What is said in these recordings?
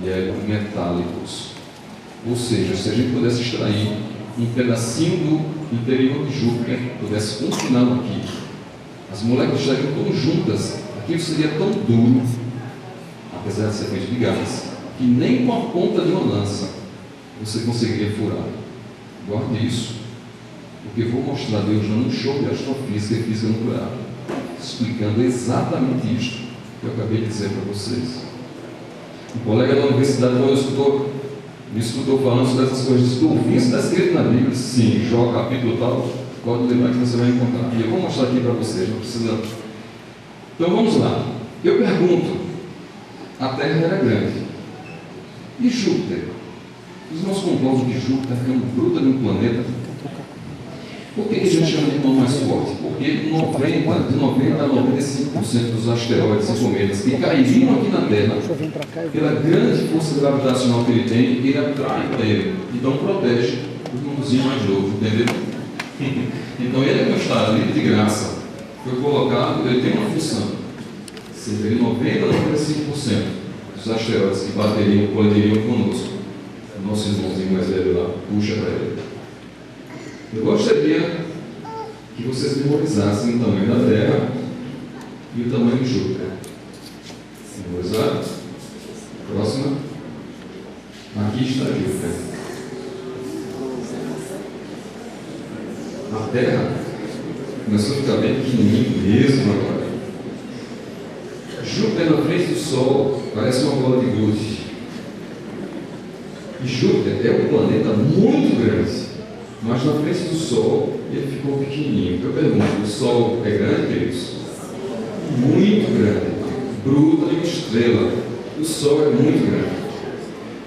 e eram metálicos. Ou seja, se a gente pudesse extrair um pedacinho do interior de Júpiter, pudesse confiná-lo aqui, as moléculas estariam tão juntas, aquilo seria tão duro, apesar de ser feito de gás, que nem com a ponta de uma lança você conseguiria furar. Guarde isso, porque vou mostrar Deus dando um show de astrofísica e física nuclear, explicando exatamente isto que eu acabei de dizer para vocês. Um colega da universidade, quando me escutou falando sobre essas coisas, disse: "Tu isso está escrito na Bíblia?" Sim, Jó capítulo tal, pode lembrar que você vai encontrar. E eu vou mostrar aqui para vocês, não precisa. Então vamos lá. Eu pergunto: a Terra era grande, e Júpiter? Os irmãos concordam que Júpiter é uma bruta de um planeta? Por que a gente chama de irmão mais forte? Porque de 90 a 95% dos asteroides e cometas que cairiam aqui na Terra, pela grande força gravitacional que ele tem, ele atrai para ele. Então protege o irmãozinho mais novo, entendeu? Então ele não está livre de graça. Foi colocado, ele tem uma função. Cerca de 90 a 95% dos asteroides que bateriam, colidiriam conosco. O nosso irmãozinho mais velho lá, puxa para ele. Eu gostaria que vocês memorizassem o tamanho da Terra e o tamanho de Júpiter. Memorizar? Próxima. Aqui está Júpiter. A Terra começou a ficar bem pequenininho mesmo agora. Júpiter na frente do Sol parece uma bola de gude. E Júpiter é um planeta muito grande, mas na frente do Sol ele ficou pequenininho. Eu pergunto: o Sol é grande, queridos? Muito grande, bruta de uma estrela. O Sol é muito grande.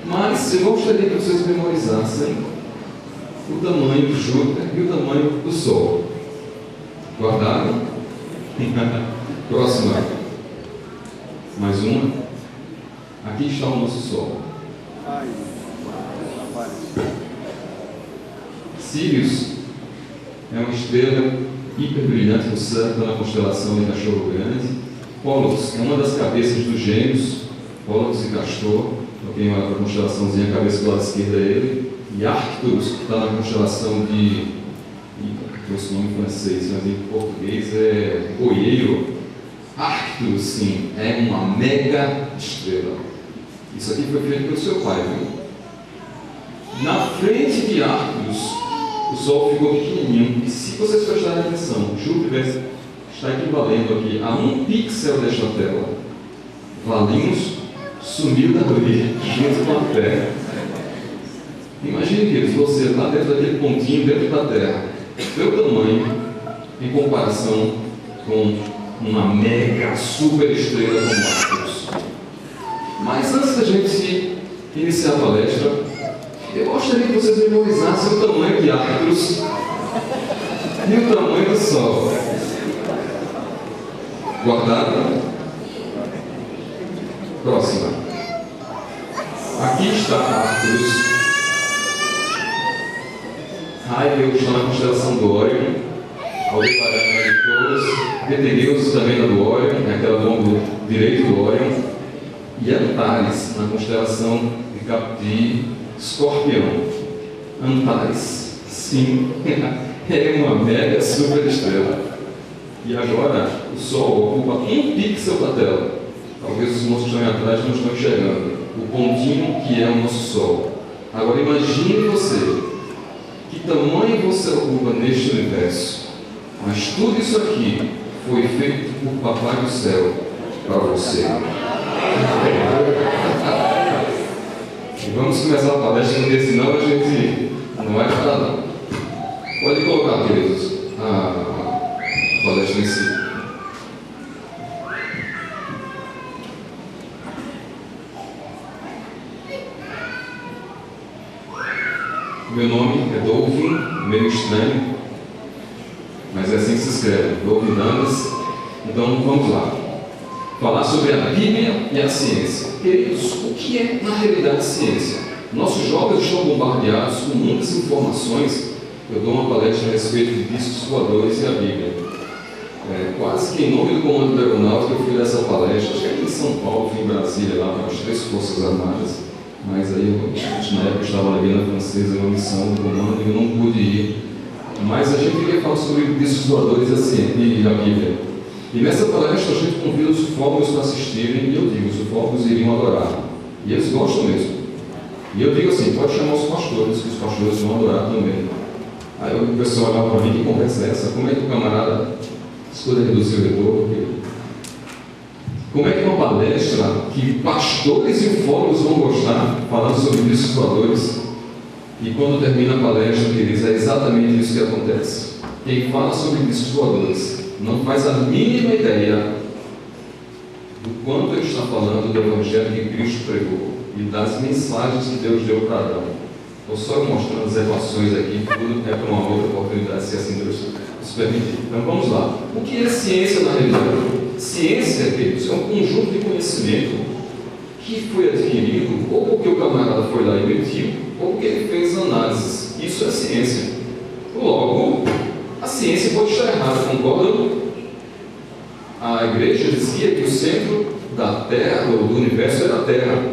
Mas eu gostaria que vocês memorizassem o tamanho de Júpiter e o tamanho do Sol. Guardaram? Próxima. Mais uma. Aqui está o nosso Sol. Sirius é uma estrela hiperbrilhante no céu, na constelação de Cachorro Grande. Pollux é uma das cabeças dos gêmeos, Pollux e Castor. Tem uma constelaçãozinha, a cabeça do lado esquerdo é ele. E Arcturus, que está na constelação de. Trouxe o nome em francês, mas em português é Boieiro. Arcturus, sim, é uma mega estrela. Isso aqui foi feito pelo seu pai, viu? Na frente de Arcturus, o Sol ficou pequenininho. E se vocês prestarem atenção, Júpiter está equivalendo aqui a 1 pixel desta tela. Valinhos sumiu da orelha, junto com a Terra. Imagine, queridos, você lá dentro daquele pontinho, dentro da Terra, seu tamanho em comparação com uma mega super estrela como Arcturus. Mas antes da gente iniciar a palestra, eu gostaria que vocês memorizassem o tamanho de Arcturus e o tamanho do Sol. Guardado? Próxima. Aqui está Arcturus. Raio está na constelação do Órion. Aldebaran de Taurus. Betelgeuse também na do Órion, aquela lombo direito do Órion. E Antares na constelação de Escorpião. Antares, sim, é uma mega super estrela. E agora o Sol ocupa 1 pixel da tela. Talvez os irmãos que estão aí atrás não estão enxergando o pontinho que é o nosso Sol. Agora imagine você, que tamanho você ocupa neste universo. Mas tudo isso aqui foi feito por Papai do Céu para você. E vamos começar a palestra, porque senão a gente não vai falar não. Pode colocar, queridos, a palestra em si. Meu nome é Dolvin, meio estranho, mas é assim que se escreve, Dolvin Dantas. Então vamos lá. Falar sobre a Bíblia e a ciência. Queridos, o que é na realidade ciência? Nossos jovens estão bombardeados com muitas informações. Eu dou uma palestra a respeito de discos voadores e a Bíblia. quase que em nome do Comando da Aeronáutica eu fui dessa palestra, acho que aqui em São Paulo, fui em Brasília, lá para as 3 Forças Armadas, mas aí na época eu estava na Guiana Francesa, uma missão do comando, e eu não pude ir. Mas a gente queria falar sobre discos voadores assim, e a Bíblia. E nessa palestra a gente convida os ufólogos para assistirem, e eu digo, os ufólogos iriam adorar. E eles gostam mesmo. E eu digo assim, pode chamar os pastores, que os pastores vão adorar também. Aí o pessoal olhava para mim, que conversa é essa? Como é que o camarada escuta reduzir o retorno? Como é que uma palestra que pastores e ufólogos vão gostar, falando sobre discos voadores, e quando termina a palestra, queridos, é exatamente isso que acontece. Quem fala sobre discos voadores não faz a mínima ideia do quanto ele está falando do Evangelho que Cristo pregou e das mensagens que Deus deu para Adão. Estou só mostrando as equações aqui, tudo é para uma outra oportunidade, se assim Deus nos permitir. Então vamos lá. O que é ciência na realidade? Ciência, queridos, é um conjunto de conhecimento que foi adquirido ou porque o camarada foi lá e mentiu, ou porque ele fez análises. Isso é ciência. Logo, a ciência pode estar errada, concordam? A igreja dizia que o centro da Terra, ou do universo, era a Terra,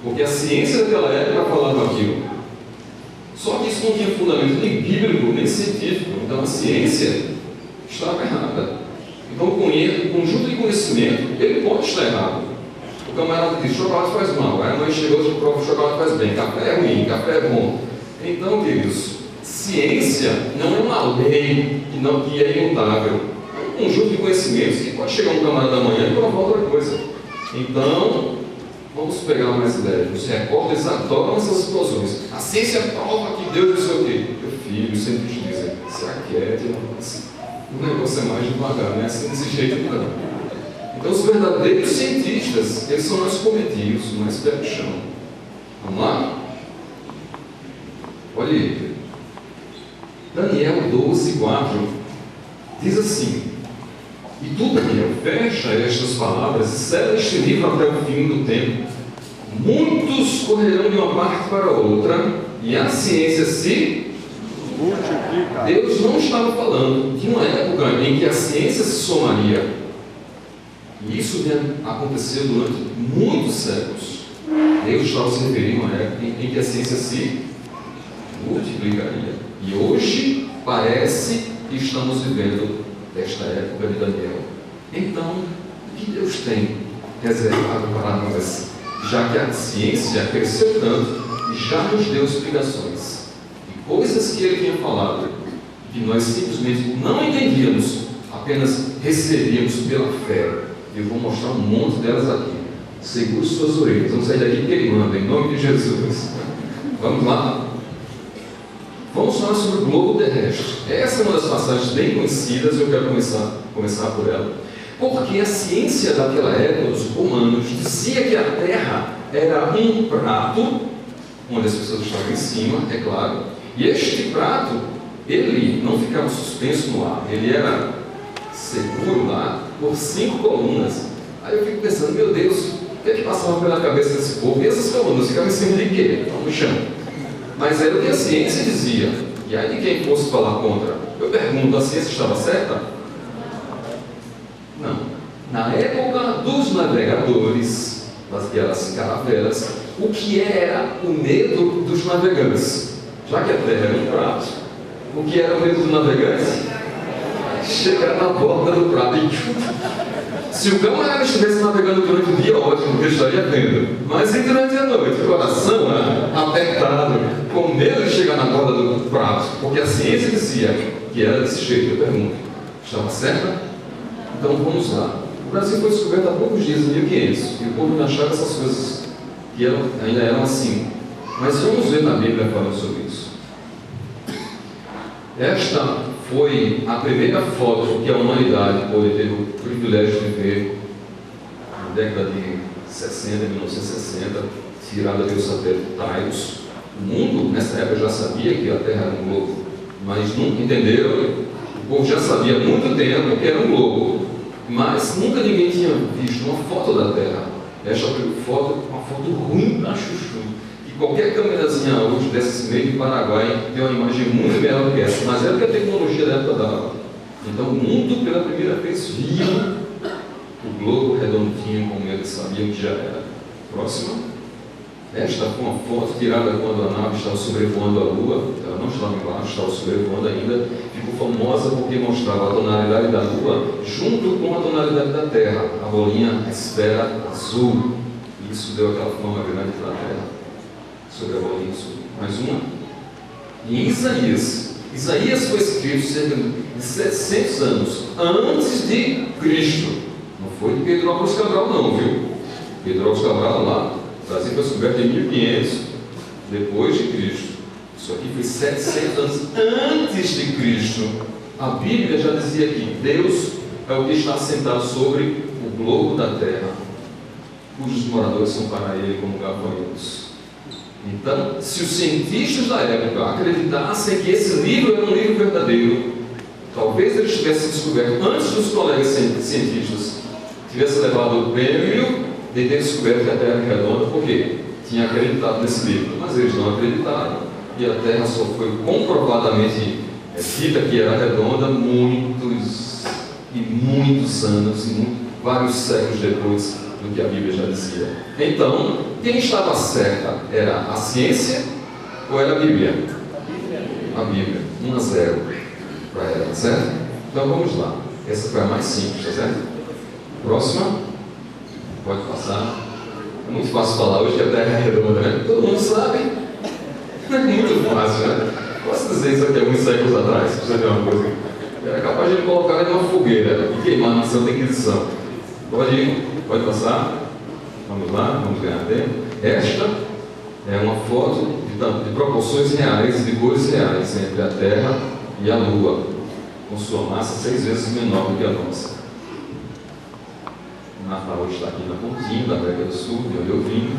porque a ciência daquela época falava aquilo. Só que isso não tinha fundamento nem bíblico, nem científico. Então a ciência estava errada. Então o conjunto de conhecimento, ele pode estar errado. O camarada diz, chocolate faz mal. Aí a mãe chegou e prova que chocolate faz bem. Café é ruim, café é bom. Então, queridos, ciência não é uma lei que é imutável. É um conjunto de conhecimentos que pode chegar um camarada amanhã e provar outra coisa. Então, vamos pegar mais leve. Os repórteres adoram essas explosões. A ciência prova que Deus não sei o quê. Meu filho, sempre dizem, se aquiete, o negócio é mais devagar, não é assim desse jeito não. Então os verdadeiros cientistas, eles são mais comedidos, mais pé no chão. Vamos lá? Olha aí. Daniel 12:4 diz assim: e tu, Daniel, fecha estas palavras e sela este livro até o fim do tempo. Muitos correrão de uma parte para outra e a ciência se multiplica. Deus não estava falando de uma época em que a ciência se somaria. E isso aconteceu durante muitos séculos. Deus estava se referindo a uma época em que a ciência se multiplicaria. E hoje parece que estamos vivendo desta época de Daniel. Então, o que Deus tem reservado para nós? Já que a ciência cresceu tanto e já nos deu explicações de coisas que ele tinha falado, que nós simplesmente não entendíamos, apenas recebíamos pela fé. Eu vou mostrar um monte delas aqui. Segure suas orelhas. Vamos sair daqui que ele manda, em nome de Jesus. Vamos lá? Vamos falar sobre o globo terrestre. Essa é uma das passagens bem conhecidas, eu quero começar por ela. Porque a ciência daquela época, dos romanos, dizia que a Terra era um prato, onde as pessoas estavam em cima, é claro. E este prato, ele não ficava suspenso no ar, ele era seguro lá por 5 colunas. Aí eu fico pensando, meu Deus, o que é que passava pela cabeça desse povo? E essas colunas ficavam em cima de quê? No chão. Mas era o que a ciência dizia. E aí quem fosse falar contra? Eu pergunto, a ciência estava certa? Não. Na época dos navegadores, das caravelas, o que era o medo dos navegantes? Já que a Terra era um prato, o que era o medo dos navegantes? Chegar na borda do prato e se o camarada estivesse navegando durante o dia, ótimo, ele estaria vendo. Mas e durante a noite? O coração apertado, com medo de chegar na borda do prato, porque a ciência dizia que era desse jeito. Eu pergunto, estava certa? Então vamos lá. O Brasil foi descoberto há poucos dias, em 1500, e o povo não achava essas coisas que ainda eram assim. Mas vamos ver na Bíblia falando sobre isso. Esta foi a primeira foto que a humanidade pôde ter o privilégio de ver na década de 60, 1960, tirada pelo satélite Tairos. O mundo, nessa época, já sabia que a Terra era um globo, mas nunca entenderam. O povo já sabia há muito tempo que era um globo, mas nunca ninguém tinha visto uma foto da Terra. Esta foto, uma foto ruim da chuchu. Qualquer câmerazinha hoje dessas meio de Paraguai tem uma imagem muito melhor do que essa, mas é porque a tecnologia da época dava. Então o mundo pela primeira vez viu o globo redondinho como eles sabiam que já era. Próxima. Esta foi uma foto tirada quando a nave estava sobrevoando a Lua. Ela não estava embaixo, estava sobrevoando ainda. Ficou famosa porque mostrava a tonalidade da Lua junto com a tonalidade da Terra. A bolinha, a esfera azul. Isso deu aquela fama grande para a Terra, sobre a bolinha azul. Mais uma. Em Isaías. Isaías foi escrito cerca de 700 anos antes de Cristo. Não foi de Pedro Álvares Cabral não, viu? Pedro Álvares Cabral lá, o Brasil foi descoberto em 1500 depois de Cristo. Isso aqui foi 700 anos antes de Cristo. A Bíblia já dizia que Deus é o que está sentado sobre o globo da terra, cujos moradores são para ele como gafanhotos. Então, se os cientistas da época acreditassem que esse livro era um livro verdadeiro, talvez ele tivesse descoberto antes dos colegas cientistas, tivesse levado o prêmio de ter descoberto que a Terra era redonda, porque tinha acreditado nesse livro, mas eles não acreditaram, e a Terra só foi comprovadamente dita que era redonda muitos e muitos anos, vários séculos depois do que a Bíblia já dizia. Então, quem estava certa era a ciência ou era a Bíblia? A Bíblia. 1-0 para ela, certo? Então vamos lá. Essa foi a mais simples, tá certo? Próxima. Pode passar. É muito fácil falar hoje que a Terra é redonda, né? Todo mundo sabe. É muito fácil, né? Posso dizer isso aqui há alguns séculos atrás, para você ver uma coisa. Era capaz de colocar em uma fogueira e queimar na Santa Inquisição. Pode ir, pode passar. Vamos lá, vamos ganhar tempo. Esta é uma foto de proporções reais e de cores reais entre a Terra e a Lua, com sua massa 6 vezes menor do que a nossa. O Natal está aqui na pontinha da América do Sul, de onde eu vim.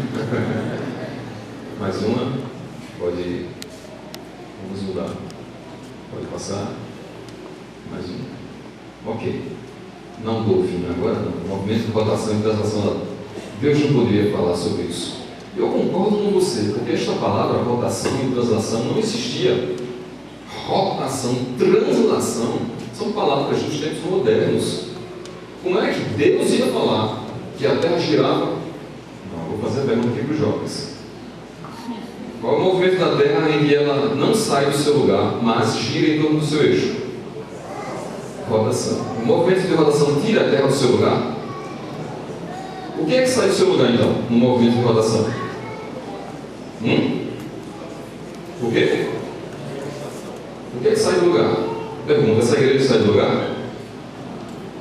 Mais uma. Pode ir. Vamos mudar. Pode passar. Mais uma. Ok. Não estou fim agora, não. Movimento de rotação e translação da Lua. Deus não poderia falar sobre isso. Eu concordo com você, porque esta palavra, rotação e translação, não existia. Rotação, translação, são palavras dos tempos modernos. Como é que Deus ia falar que a Terra girava? Não, vou fazer a pergunta aqui para os jovens. Qual é o movimento da Terra em que ela não sai do seu lugar, mas gira em torno do seu eixo? Rotação. O movimento de rotação tira a Terra do seu lugar? O que é que sai do seu lugar, então, no movimento de rotação? O quê? O que é que sai do lugar? Pergunta, essa igreja sai do lugar?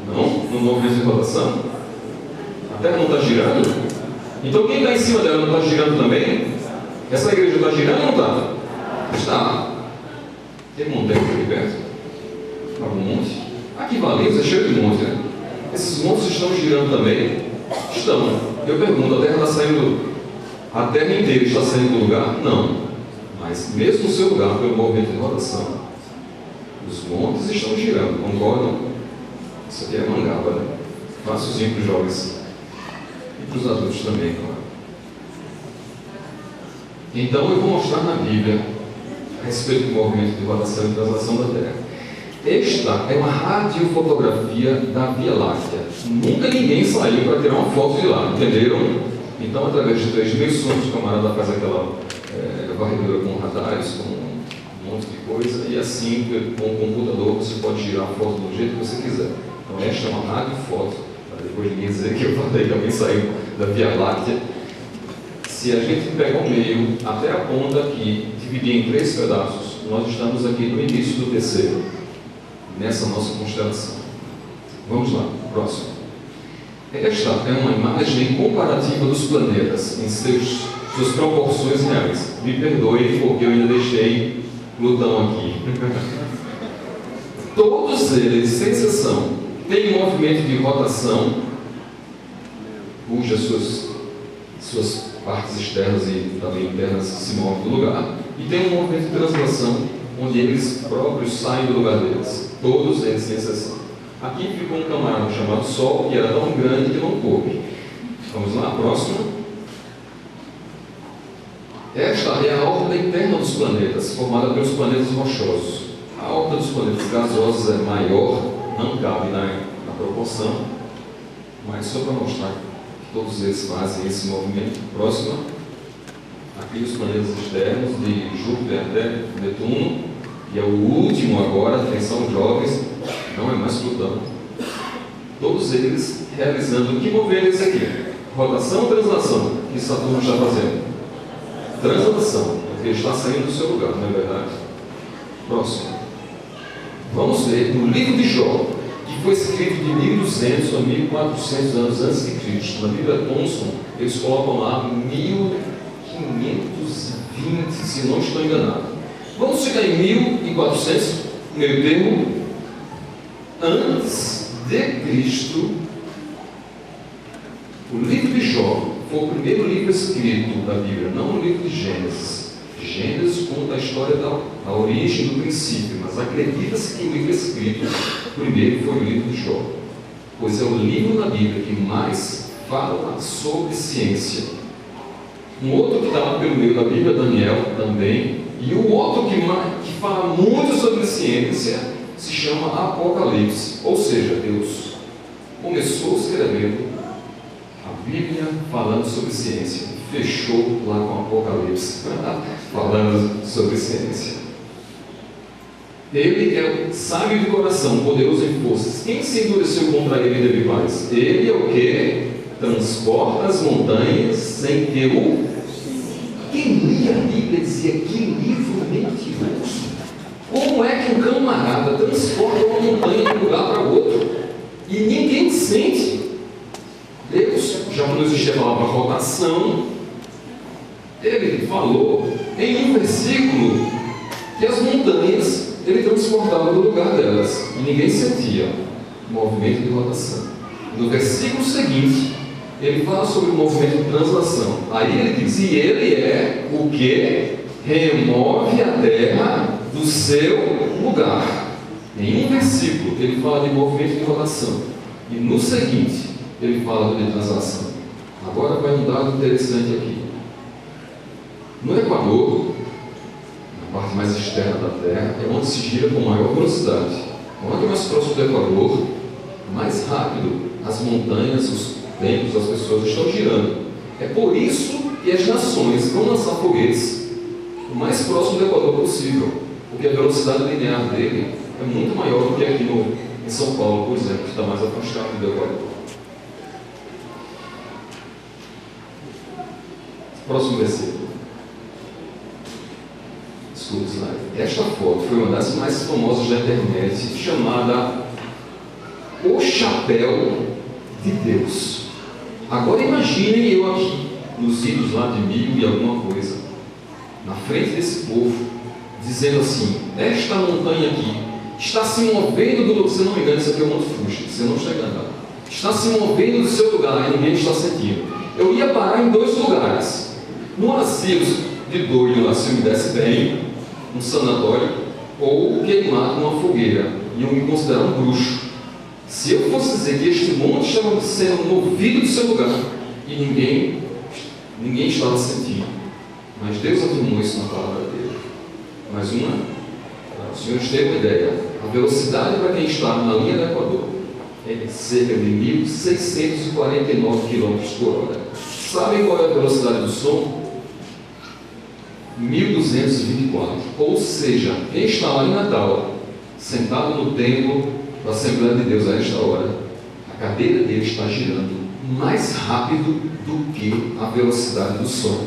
Não? No movimento de rotação? A Terra não está girando? Então quem está em cima dela não está girando também? Essa igreja está girando ou não está? Está. Tem montanha aqui perto? Algum monte? Aqui Valinhos é cheio de monte, né? Esses montes estão girando também? Estão. Eu pergunto, a Terra está saindo, a Terra inteira está saindo do lugar? Não. Mas mesmo no seu lugar, pelo movimento de rotação, os montes estão girando, concordam? Isso aqui é mangaba, né? Facilzinho para os jovens e para os adultos também, claro. Então eu vou mostrar na Bíblia a respeito do movimento de rotação e translação da Terra. Esta é uma radiofotografia da Via Láctea. Nunca ninguém saiu para tirar uma foto de lá, entenderam? Então, através de 3 dimensões, o camarada faz aquela varredura com radares, com um monte de coisa, e assim, com o computador, você pode girar a foto do jeito que você quiser. Então, esta é uma radiofoto, para depois ninguém dizer que eu falei que alguém saiu da Via Láctea. Se a gente pegar o meio até a ponta aqui, dividir em 3 pedaços, nós estamos aqui no início do terceiro, nessa nossa constelação. Vamos lá, próximo. Esta é uma imagem comparativa dos planetas em suas proporções reais. Me perdoe porque eu ainda deixei Plutão aqui. Todos eles, sem exceção, têm um movimento de rotação, cujas suas partes externas e também internas se movem do lugar, e tem um movimento de translação, onde eles próprios saem do lugar deles. Todos eles, sem exceção. Aqui ficou um camarada chamado Sol, que era tão grande que não coube. Vamos lá, próximo. Esta é a órbita interna dos planetas, formada pelos planetas rochosos. A órbita dos planetas gasosos é maior não cabe na proporção, mas só para mostrar que todos eles fazem esse movimento. Próxima, aqui os planetas externos de Júpiter até Netuno, e é o último agora, atenção jovens, não é mais Plutão. Todos eles realizando, que movimento é esse aqui? Rotação ou translação? Que Saturno está fazendo? Translação, porque ele está saindo do seu lugar, não é verdade? Próximo. Vamos ver no livro de Jó, que foi escrito de 1200 a 1400 anos antes de Cristo. Na Bíblia Thomson, eles colocam lá 1520, se não estou enganado. Vamos chegar em 1400, meio termo, antes de Cristo. O livro de Jó foi o primeiro livro escrito da Bíblia, não o livro de Gênesis. Gênesis conta a história da origem, do princípio, mas acredita-se que o livro escrito primeiro foi o livro de Jó, pois é o livro da Bíblia que mais fala sobre ciência. Um outro que está lá pelo meio da Bíblia, Daniel, também, e o outro que fala muito sobre ciência se chama Apocalipse, ou seja, Deus começou escrevendo a Bíblia falando sobre ciência, fechou lá com Apocalipse, falando sobre ciência. Ele é o sábio de coração, poderoso em forças. Quem se endureceu contra ele e teve paz? Ele é o que? Transporta as montanhas sem que o... Quem lia a Bíblia dizia, que livro mentiroso. Como é que um camarada transporta uma montanha de um lugar para outro? E ninguém sente. Deus, já não existia a palavra rotação, ele falou em um versículo que as montanhas ele transportava do lugar delas e ninguém sentia o movimento de rotação. No versículo seguinte, ele fala sobre o movimento de translação. Aí ele diz: e ele é o que remove a terra do seu lugar. Em um versículo ele fala de movimento de rotação e no seguinte ele fala de translação. Agora vai um dado interessante aqui. No Equador, na parte mais externa da Terra, é onde se gira com maior velocidade. Quanto mais próximo do Equador, mais rápido as montanhas, os templos, as pessoas estão girando. É por isso que as nações vão lançar foguetes o mais próximo do Equador possível, porque a velocidade linear dele é muito maior do que aqui em São Paulo, por exemplo, que está mais afastado do Equador. Próximo versículo. Desculpe o slide. Esta foto foi uma das mais famosas da internet, chamada O Chapéu de Deus. Agora imaginem eu aqui, nos idos lá de 1000 e alguma coisa, na frente desse povo, dizendo assim: esta montanha aqui está se movendo do lugar. Se não me engano, isso aqui é o Monte Fuji, você não está enganado. Está se movendo do seu lugar e ninguém está sentindo. Eu ia parar em dois lugares: no asilo de doido lá, se eu me desse bem, um sanatório, ou queimado numa fogueira, iam me considerar um bruxo. Se eu fosse dizer que este monte estava sendo movido do seu lugar e ninguém estava sentindo, mas Deus afirmou isso na palavra dele. Mais uma, para os senhores terem uma ideia, a velocidade para quem está na linha do Equador é de cerca de 1.649 km por hora. Sabem qual é a velocidade do som? 1224, ou seja, quem está lá em Natal, sentado no templo da Assembleia de Deus a esta hora, a cadeira dele está girando mais rápido do que a velocidade do som.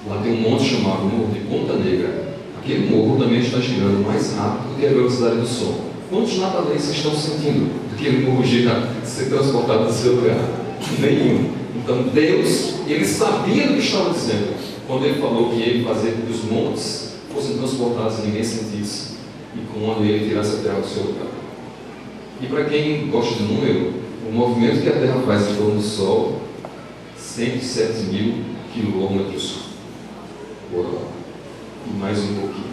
Lá tem um monte chamado Morro de Ponta Negra. Aquele morro também está girando mais rápido do que a velocidade do som. Quantos natalenses estão sentindo aquele morro girar, ser transportado do seu lugar? Nenhum. Então Deus, ele sabia do que estava dizendo quando ele falou que ele fazia com que os montes fossem transportados e ninguém sentisse, e quando ele tirasse a terra do seu lugar. E para quem gosta de número, o movimento que a Terra faz em torno do Sol, 107 mil quilômetros por hora, e mais um pouquinho.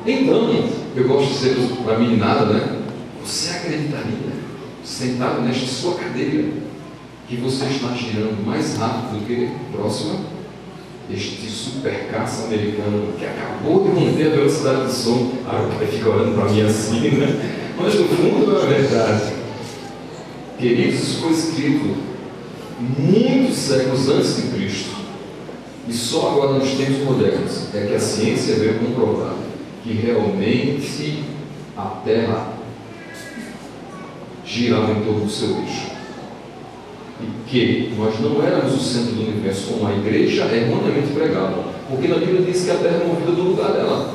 Então, eu gosto de dizer para a meninada, né? Você acreditaria, sentado nesta sua cadeira, que você está girando mais rápido do que próxima? Este super caça americano que acabou de romper a velocidade do som. Ah, o pai fica olhando para mim assim, né? Mas no fundo não é verdade. Queridos, isso foi escrito muitos séculos antes de Cristo. E só agora, nos tempos modernos, é que a ciência veio comprovar que realmente a Terra girava em torno do seu eixo. E que nós não éramos o centro do universo, como a igreja erroneamente pregava. Porque na Bíblia diz que a Terra é movida do lugar dela.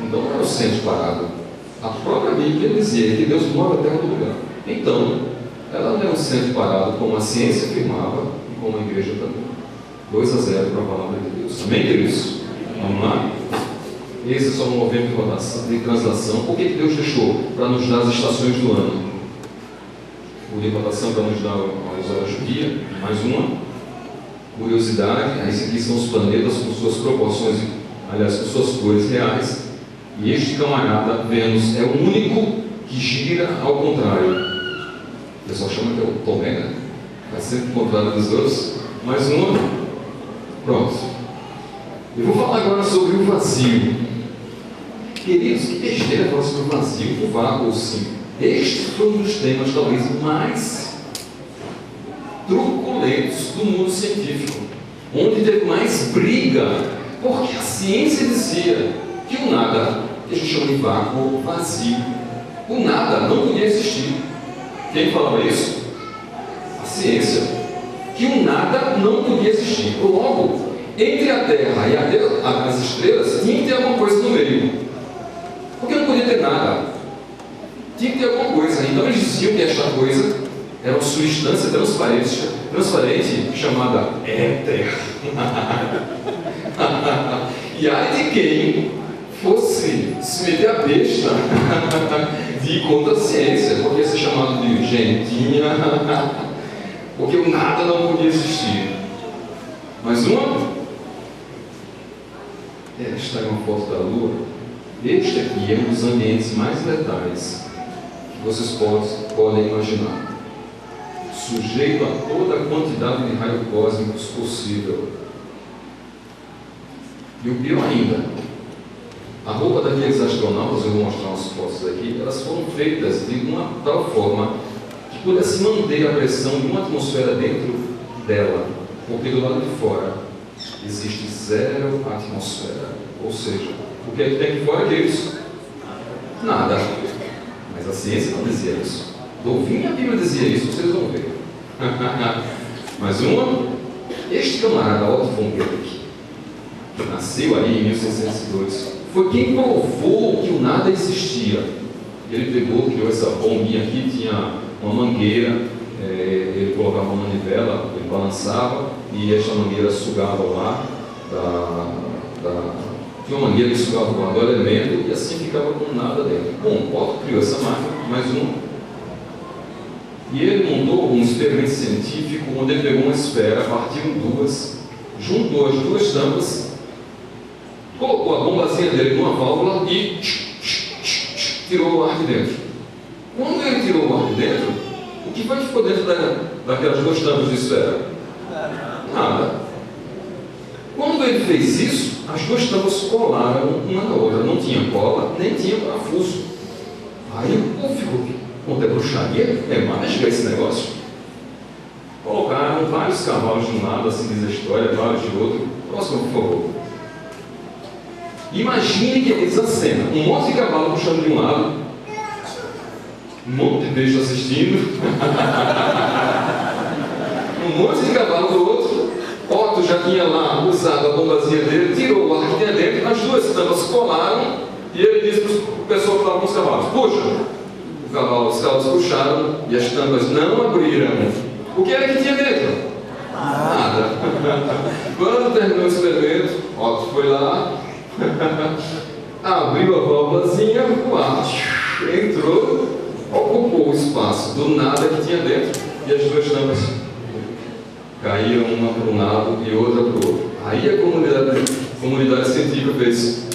Então não era o centro parado. A própria Bíblia dizia que Deus move a Terra do lugar. Então, ela não é um centro parado, como a ciência afirmava e como a igreja também. 2-0 para a palavra de Deus. Amém, queridos? Vamos lá? Esse é só um movimento de translação. Por que Deus deixou? Para nos dar as estações do ano. O de rotação para nos dar as horas do dia. Mais uma. Curiosidade. Esses aqui são os planetas com suas proporções, aliás, com suas cores reais. E este camarada, Vênus, é o único que gira ao contrário. O pessoal chama que é o Tomé, né? Está sempre ao contrário dos outros. Mais uma. Pronto. Eu vou falar agora sobre o vazio. Queridos, que besteira falar sobre o vazio, o vácuo, sim. Este foi um dos temas talvez mais truculentos do mundo científico, onde teve mais briga, porque a ciência dizia que o nada, que a gente chama de vácuo, vazio, o nada não podia existir. Quem falava isso? A ciência. Que o nada não podia existir. Logo, entre a Terra e as estrelas, tinha que ter alguma coisa no meio. Porque não podia ter nada. Tinha que ter alguma coisa. Então eles diziam que esta coisa era uma substância transparente chamada éter. E aí de quem fosse se meter a besta de ir contra a ciência, porque ia ser chamado de gentinha, porque o nada não podia existir. Mais uma? Esta é uma foto da Lua. Este aqui é um dos ambientes mais letais que vocês podem imaginar. Sujeito a toda a quantidade de raios cósmicos possível. E o pior ainda, a roupa daqueles astronautas, eu vou mostrar umas fotos aqui, elas foram feitas de uma tal forma que pudesse manter a pressão de uma atmosfera dentro dela, porque do lado de fora existe zero atmosfera. Ou seja, o que é que tem aqui fora, queridos? Nada. Mas a ciência não dizia isso. Douvinha a Bíblia dizia isso, vocês vão ver. Mais uma. Este camarada, Otto von Guericke, que nasceu aí em 1602, foi quem provou que o nada existia. Ele pegou, criou essa bombinha aqui, tinha uma mangueira, ele colocava uma manivela, ele balançava e esta mangueira sugava o ar tinha uma mangueira que sugava o ar do elemento e assim ficava com nada dentro. Bom, Otto criou essa máquina, mais uma. E ele montou um experimento científico onde ele pegou uma esfera, partiu em duas, juntou as duas tampas, colocou a bombazinha dele numa válvula e tirou o ar de dentro. Quando ele tirou o ar de dentro, o que foi que ficou dentro daquelas duas tampas de esfera? Nada. Quando ele fez isso, as duas tampas colaram uma na outra. Não tinha cola, nem tinha parafuso. Aí o povo ficou, quanto é bruxaria? É mágica esse negócio? Colocaram vários cavalos de um lado, assim diz a história, vários de outro. Próximo, por favor. Imagine que eles a cena, um monte de cavalo puxando de um lado, um monte de beijo assistindo, um monte de cavalo do outro. Otto já tinha lá usado a bombazinha dele, tirou o ar que tinha dentro, as duas tampas colaram e ele disse para o pessoal que estava com os cavalos: puxa! Os cavalos puxaram e as tampas não abriram. O que era que tinha dentro? Nada. Quando terminou o experimento, Otto foi lá, abriu a válvulazinha, o ar entrou, ocupou o espaço do nada que tinha dentro e as duas tampas caíram uma para um lado e outra para o outro. Aí a comunidade científica fez: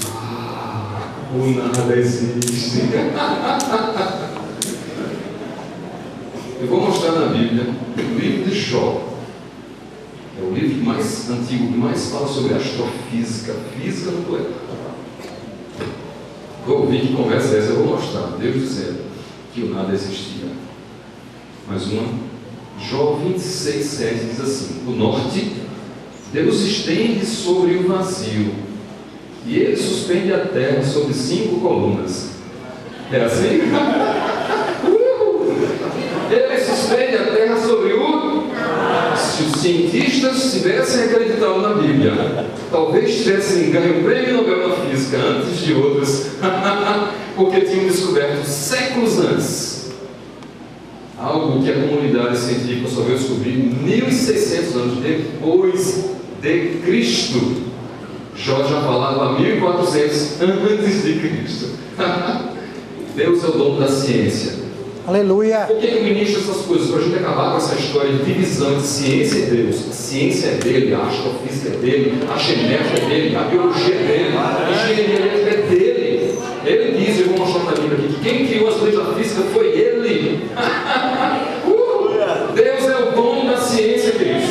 o nada existe. Eu vou mostrar na Bíblia o livro de Jó. É o livro mais antigo, que mais fala sobre astrofísica, física nuclear. Vou ouvir que conversa é essa, eu vou mostrar. Deus dizendo: que o nada existia. Mais uma. Jó 26:7 diz assim: do norte, Deus estende sobre o vazio, e Ele suspende a terra sobre 5 colunas. É assim? Ele suspende a terra sobre o... Se os cientistas tivessem acreditado na Bíblia, talvez tivessem ganho o prêmio Nobel da Física antes de outros, porque tinham descoberto séculos antes algo que a comunidade científica só veio descobrir 1.600 anos depois de Cristo. Jó já falava 1.400 antes de Cristo. Deus é o dono da ciência. Aleluia. Por que eu ministro essas coisas? Para a gente acabar com essa história de divisão de ciência e Deus. A ciência é dele, a astrofísica é dele, a genética é dele, a biologia é dele, a engenharia elétrica é dele. Ele diz, eu vou mostrar para mim aqui, que quem criou as leis da física foi ele. Deus é o dono da ciência, queridos.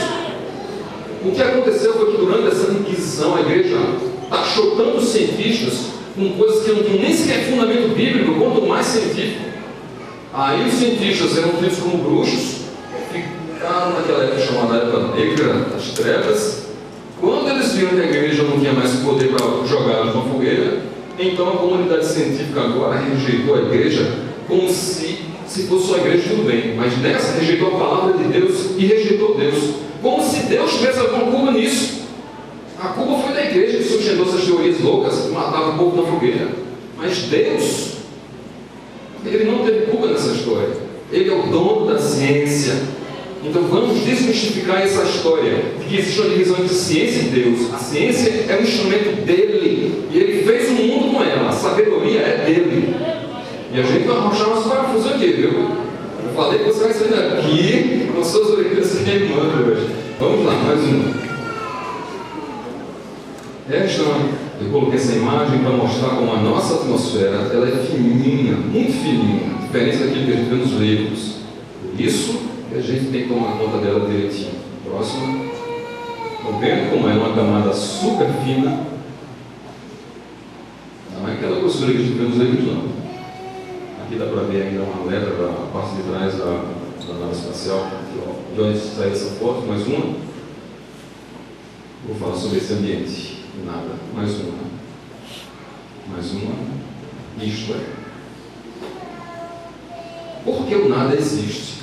O que aconteceu foi que durante essa inquisição a igreja taxou tantos cientistas com coisas que não tinham nem sequer fundamento bíblico, quanto mais científico. Aí os cientistas eram tidos como bruxos, ficaram naquela época chamada época negra das trevas. Quando eles viram que a igreja não tinha mais poder para jogá-los na fogueira, então a comunidade científica agora rejeitou a igreja como se fosse uma igreja tudo bem, mas nessa rejeitou a palavra de Deus e rejeitou Deus, como se Deus tivesse alguma culpa nisso. A culpa foi da igreja que sustentou essas teorias loucas que matavam o povo na fogueira. Mas Deus, Ele não teve culpa nessa história. Ele é o dono da ciência. Então vamos desmistificar essa história de que existe uma divisão entre ciência e Deus. A ciência é um instrumento dele e ele fez o mundo com ela. A sabedoria é dele. E a gente vai arrochar umas parafusos aqui, viu? Eu falei que você vai sair daqui com suas orelhas queimando hoje. Vamos lá, mais uma. Eu coloquei essa imagem para mostrar como a nossa atmosfera ela é fininha, muito fininha, diferente daquilo que a gente vê nos livros. Por isso que a gente tem que tomar conta dela direitinho. Próxima. Estão vendo como é uma camada super fina? Não é aquela grossura que a gente vê nos livros, não. Aqui dá para ver ainda uma letra da parte de trás da nave espacial. De onde sai essa foto? Mais uma. Vou falar sobre esse ambiente. Nada. Mais uma. Mais uma. Isto é. Porque o nada existe.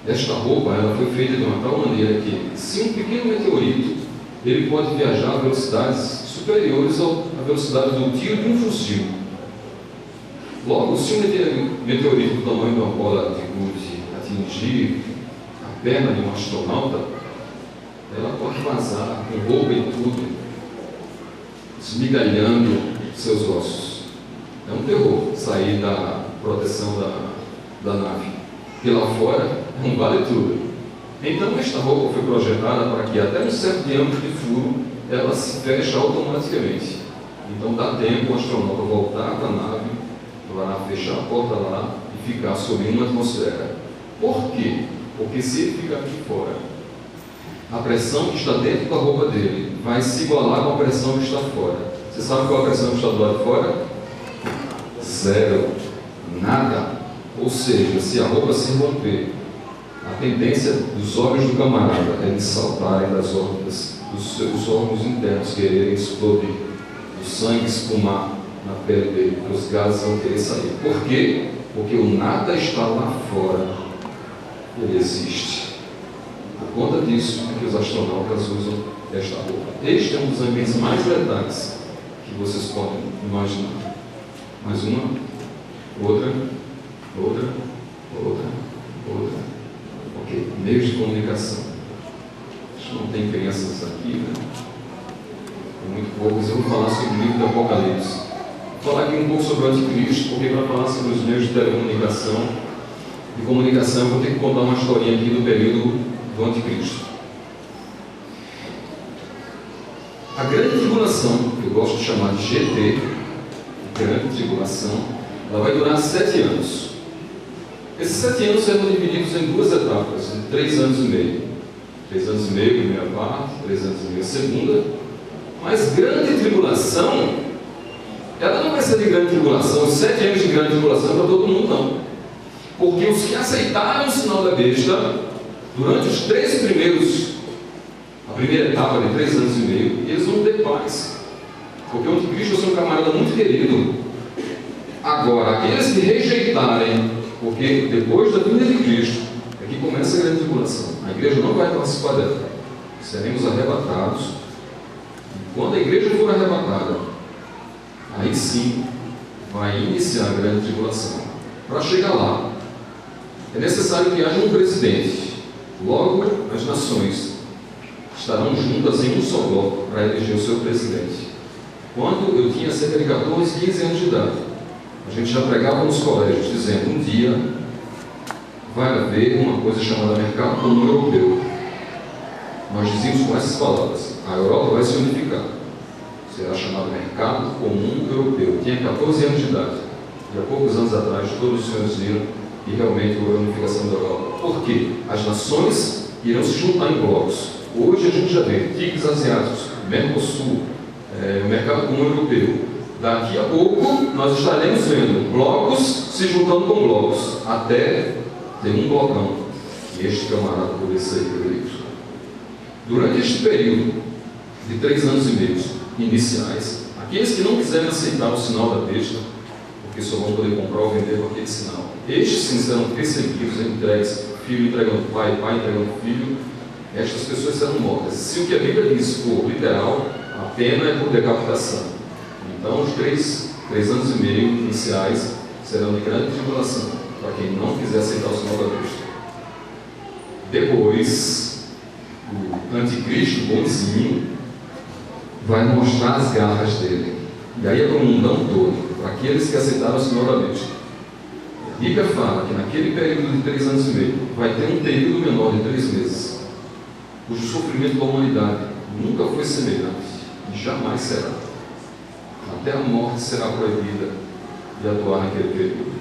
Esta roupa ela foi feita de uma tal maneira que, se um pequeno meteorito, ele pode viajar a velocidades superiores à velocidade do tiro de um fuzil. Logo, se um meteorito do tamanho de uma bola de gude atingir a perna de um astronauta, ela pode vazar com roupa e tudo, esmigalhando seus ossos. É um terror sair da proteção da nave. E lá fora não vale tudo. Então esta roupa foi projetada para que até um certo diâmetro de furo ela se feche automaticamente. Então dá tempo o astronauta voltar para a nave, para fechar a porta lá e ficar sob uma atmosfera. Por quê? Porque se ele ficar aqui fora, a pressão que está dentro da roupa dele vai se igualar com a pressão que está fora. Você sabe qual é a pressão que está do lado de fora? Zero. Nada. Ou seja, se a roupa se romper, a tendência dos olhos do camarada é de saltarem das órbitas, dos seus órgãos internos quererem explodir, o sangue espumar na pele dele, porque os gases vão querer sair. Por quê? Porque o nada está lá fora. Ele existe. Por conta disso é que os astronautas usam esta roupa. Este é um dos ambientes mais letais que vocês podem imaginar. Mais uma, outra, outra, outra, outra. Ok, meios de comunicação. Acho que não tem crianças aqui, né? Tem muito poucos. Eu vou falar sobre o livro do Apocalipse. Vou falar aqui um pouco sobre o Anticristo, porque para falar sobre os meios de telecomunicação e comunicação, eu vou ter que contar uma historinha aqui do período do Anticristo. A grande tribulação, que eu gosto de chamar de GT, grande tribulação, ela vai durar 7 anos. Esses 7 anos serão divididos em 2 etapas, em 3 anos e meio. 3 anos e meio, primeira parte, 3 anos e meio, segunda. Mas grande tribulação, ela não vai ser de grande tribulação, os 7 anos de grande tribulação para todo mundo, não. Porque os que aceitaram o sinal da besta, durante os 3 primeiros, a primeira etapa de 3 anos e meio, eles vão ter paz. Porque o anticristo vai ser um camarada muito querido. Agora, aqueles que rejeitarem, porque depois da vinda de Cristo, é que começa a grande tribulação. A igreja não vai participar dela. Seremos arrebatados. E quando a igreja for arrebatada, aí sim vai iniciar a grande tribulação. Para chegar lá, é necessário que haja um presidente. Logo, as nações estarão juntas em um só bloco para eleger o seu presidente. Quando eu tinha cerca de 14, 15 anos de idade, a gente já pregava nos colégios, dizendo: um dia vai haver uma coisa chamada mercado comum europeu. Nós dizíamos com essas palavras: a Europa vai se unificar. Será chamado mercado comum europeu. Eu tinha 14 anos de idade. E há poucos anos atrás, todos os senhores viram e realmente houve a unificação da Europa. Por quê? As nações irão se juntar em blocos. Hoje a gente já vê tigres asiáticos, Mercosul, mercado comum europeu. Daqui a pouco nós estaremos vendo blocos se juntando com blocos, até ter um blocão. E este camarada poderia ser eleito. Durante este período de 3 anos e meio iniciais, aqueles que não quiserem aceitar o sinal da besta, porque só vão poder comprar ou vender com aquele sinal, estes sim serão perseguidos, entregues, filho entregando pai, pai entregando filho. Estas pessoas serão mortas. Se o que a Bíblia diz for literal, a pena é por decapitação. Então, os 3 anos e meio iniciais serão de grande tribulação para quem não quiser aceitar o sinal da besta. Depois, o anticristo bonzinho vai mostrar as garras dele. E aí é para o mundão todo, para aqueles que aceitaram o sinal da besta. A Bíblia fala que naquele período de 3 anos e meio vai ter um período menor de 3 meses, cujo sofrimento da humanidade nunca foi semelhante e jamais será. Até a morte será proibida de atuar naquele período.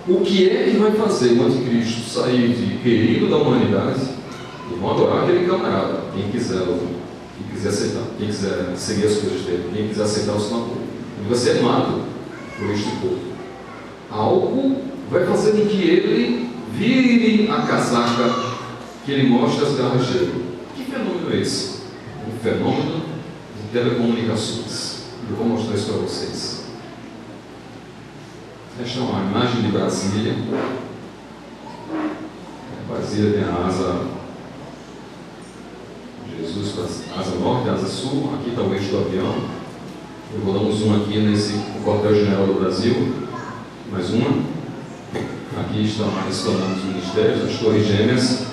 O que é que vai fazer o anticristo sair de querido da humanidade e vão adorar aquele camarada? Quem quiser ouvir, quem quiser aceitar, quem quiser seguir as coisas dele, quem quiser aceitar o sinal dele. Ele vai ser amado por este povo. Algo vai fazer com que ele vire a casaca, que ele mostre as garras dele. Que fenômeno é esse? Um fenômeno de telecomunicações. Eu vou mostrar isso para vocês. Esta é uma imagem de Brasília. Brasília tem a asa Jesus com a asa norte e a asa sul. Aqui está o eixo do avião. Eu vou dar um zoom aqui nesse quartel-general do Brasil. Mais uma. Aqui estão a esplanada dos ministérios, as torres gêmeas.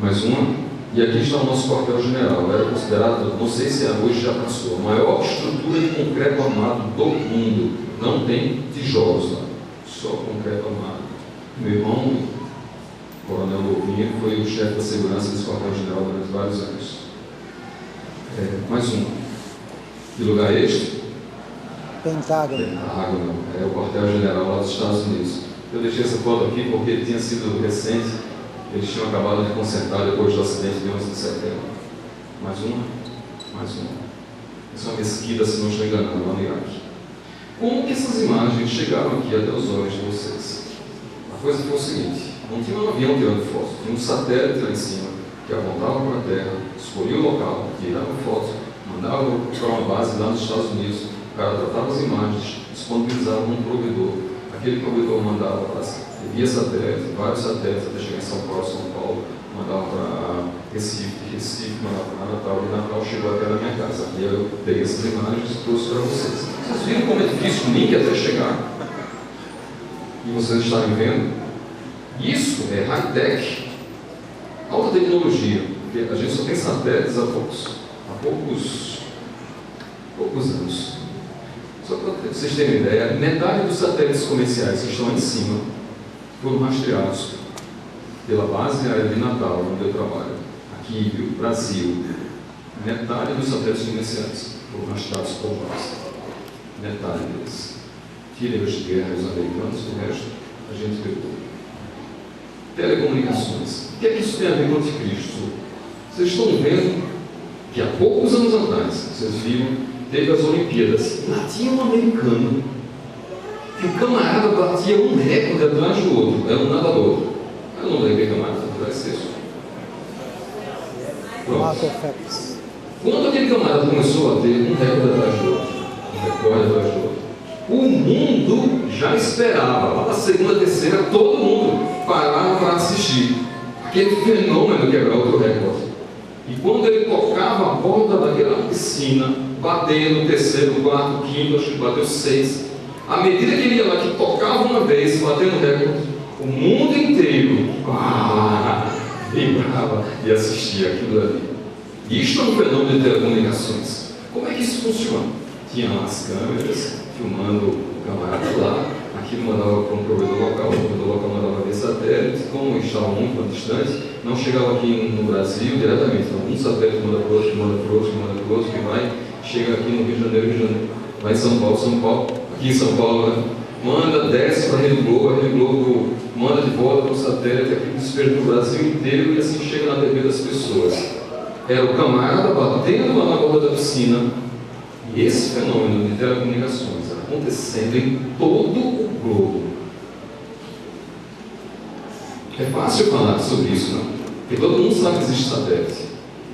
Mais uma. E aqui está o nosso quartel-general. Era considerado, não sei se hoje já passou, a maior estrutura de concreto armado do mundo. Não tem tijolos lá, só concreto armado. Meu irmão, o coronel Louvinho, foi o chefe da segurança desse quartel-general durante vários anos. Mais um. Que lugar é este? Pentágono. Pentágono. É o quartel-general lá dos Estados Unidos. Eu deixei essa foto aqui porque ele tinha sido recente. Eles tinham acabado de consertar depois do acidente de 11 de setembro. Mais uma? Mais uma. Essa é uma mesquita, se não estou enganando, lá no Iraque. Como que essas imagens chegaram aqui até os olhos de vocês? A coisa foi o seguinte: não tinha um avião tirando foto, tinha um satélite lá em cima que apontava para a Terra, escolhia o local, tirava foto, mandava para uma base lá nos Estados Unidos, o cara tratava as imagens, disponibilizava num provedor, aquele provedor mandava para via satélite, vários satélites até chegar em São Paulo, mandava para Recife, mandava para Natal, e Natal chegou até na minha casa. E eu peguei essas imagens e trouxe para vocês. Vocês viram como é difícil o link até chegar? E vocês estarem vendo? Isso é high-tech, alta tecnologia, porque a gente só tem satélites há poucos anos. Só para vocês terem ideia, metade dos satélites comerciais que estão em cima foram rastreados pela base aérea de Natal, onde eu trabalho, aqui no Brasil. Metade dos satélites comerciais foram rastreados por base. Metade deles. Tirem os de guerra os americanos, o resto a gente pegou. Telecomunicações. O que é que isso tem a ver com o anticristo? Vocês estão vendo que há poucos anos atrás, vocês viram, teve as Olimpíadas latino-americano. que o camarada batia um recorde atrás do outro. Era um nadador. Eu não lembro que camarada, vai ser isso. Michael Phelps. Quando aquele camarada começou a ter um recorde atrás do outro, um recorde atrás do outro, o mundo já esperava. Lá na segunda, terceira, todo mundo parava para assistir aquele fenômeno quebrar outro recorde. E quando ele tocava a borda daquela piscina, batendo no terceiro, quarto, quinto, acho que bateu 6. À medida que ele ia lá, que tocava uma vez, batendo recorde, o mundo inteiro vibrava e assistia aquilo ali. Isto é um fenômeno de telecomunicações. Como é que isso funciona? Tinha lá as câmeras filmando o camarada lá, aquilo mandava para um provedor local, o provedor local mandava via satélite, como estava muito distante, não chegava aqui no Brasil diretamente. Então, um satélite manda para o outro, manda para o outro, manda para o outro, que vai, chega aqui no Rio de Janeiro, vai em São Paulo, aqui em São Paulo, né? Manda, desce para a Rede Globo manda de volta para o satélite, aqui despeja para o Brasil inteiro e assim chega na TV das pessoas. Era o camarada batendo lá na borda da piscina, e esse fenômeno de telecomunicações acontecendo em todo o globo. É fácil falar sobre isso, não? Porque todo mundo sabe que existe satélite.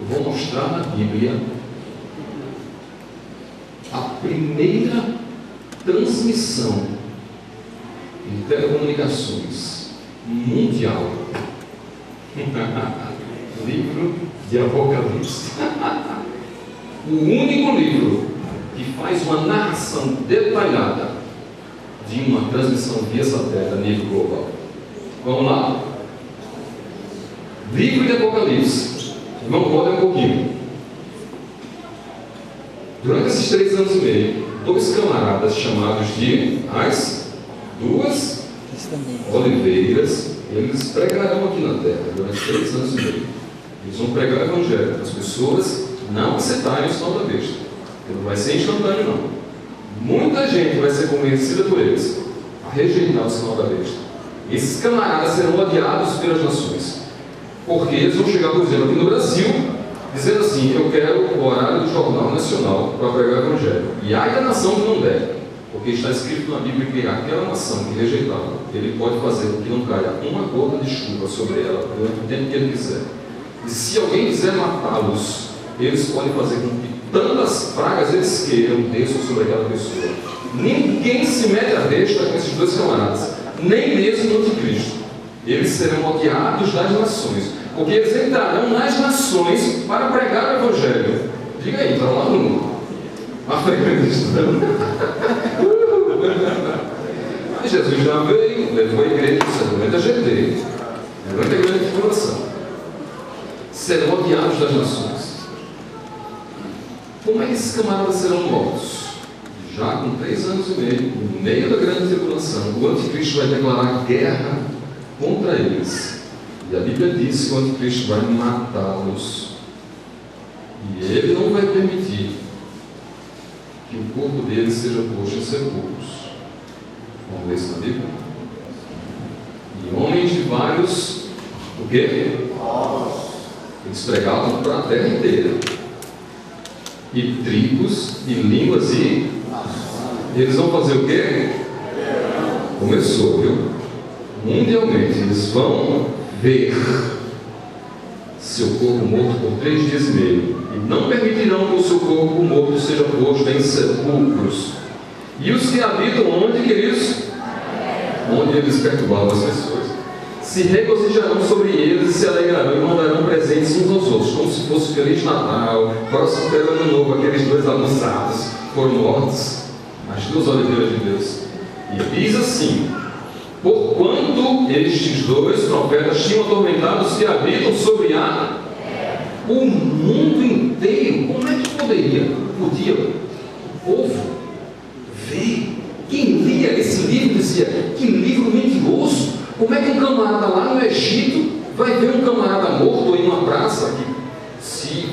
Eu vou mostrar na Bíblia a primeira transmissão de telecomunicações mundial. Livro de Apocalipse. O único livro que faz uma narração detalhada de uma transmissão via satélite a nível global. Vamos lá? Livro de Apocalipse. Vamos voltar um pouquinho. Durante esses 3 anos e meio, 2 camaradas chamados de as 2 oliveiras, eles pregarão aqui na terra durante 3 anos e meio. Eles vão pregar o evangelho para as pessoas não aceitarem o sinal da besta. Porque não vai ser instantâneo, não. Muita gente vai ser convencida por eles a rejeitar o sinal da besta. Esses camaradas serão odiados pelas nações. Porque eles vão chegar, por exemplo, aqui no Brasil, dizendo assim: eu quero o horário do Jornal Nacional para pregar o evangelho. E ai da nação que não der. Porque está escrito na Bíblia que aquela nação que rejeitava, ele pode fazer com que não caia uma gota de chuva sobre ela durante o tempo que ele quiser. E se alguém quiser matá-los, eles podem fazer com que tantas pragas eles queiram desçam sobre aquela pessoa. Ninguém se mete a besta com esses 2 camaradas, nem mesmo o anticristo. Eles serão odiados das nações, porque eles entrarão nas nações para pregar o evangelho. Diga aí, está lá no Mas Jesus já veio, levou a igreja, certamente a GT, durante a grande tribulação. Serão odiados das nações. Como é que esses camaradas serão mortos? Já com 3 anos e meio, no meio da grande tribulação, o anticristo vai declarar guerra contra eles. E a Bíblia diz que o anticristo vai matá-los. E ele não vai permitir que o corpo deles seja posto em sepulcros. Vamos ver isso na Bíblia? E homens de vários, o quê? Eles pregavam para a terra inteira. E tribos, e línguas, e eles vão fazer o quê? Começou, viu? Mundialmente, eles vão ver seu corpo morto por 3 dias e meio, e não permitirão que o seu corpo morto seja posto em sepulcros. E os que habitam onde, queridos? Onde eles perturbavam as pessoas. Se regozijarão sobre eles e se alegrarão e mandarão presentes uns aos outros, como se fosse Feliz Natal, próspero Ano Novo. Aqueles 2 abusados foram mortos, as 2 oliveiras de Deus. E diz assim: porquanto estes 2 profetas tinham atormentado os que habitam sobre a terra, o mundo inteiro. Como é que podia o povo ver? Quem lia esse livro dizia: que livro mentiroso! Como é que um camarada lá no Egito vai ver um camarada morto em uma praça que, se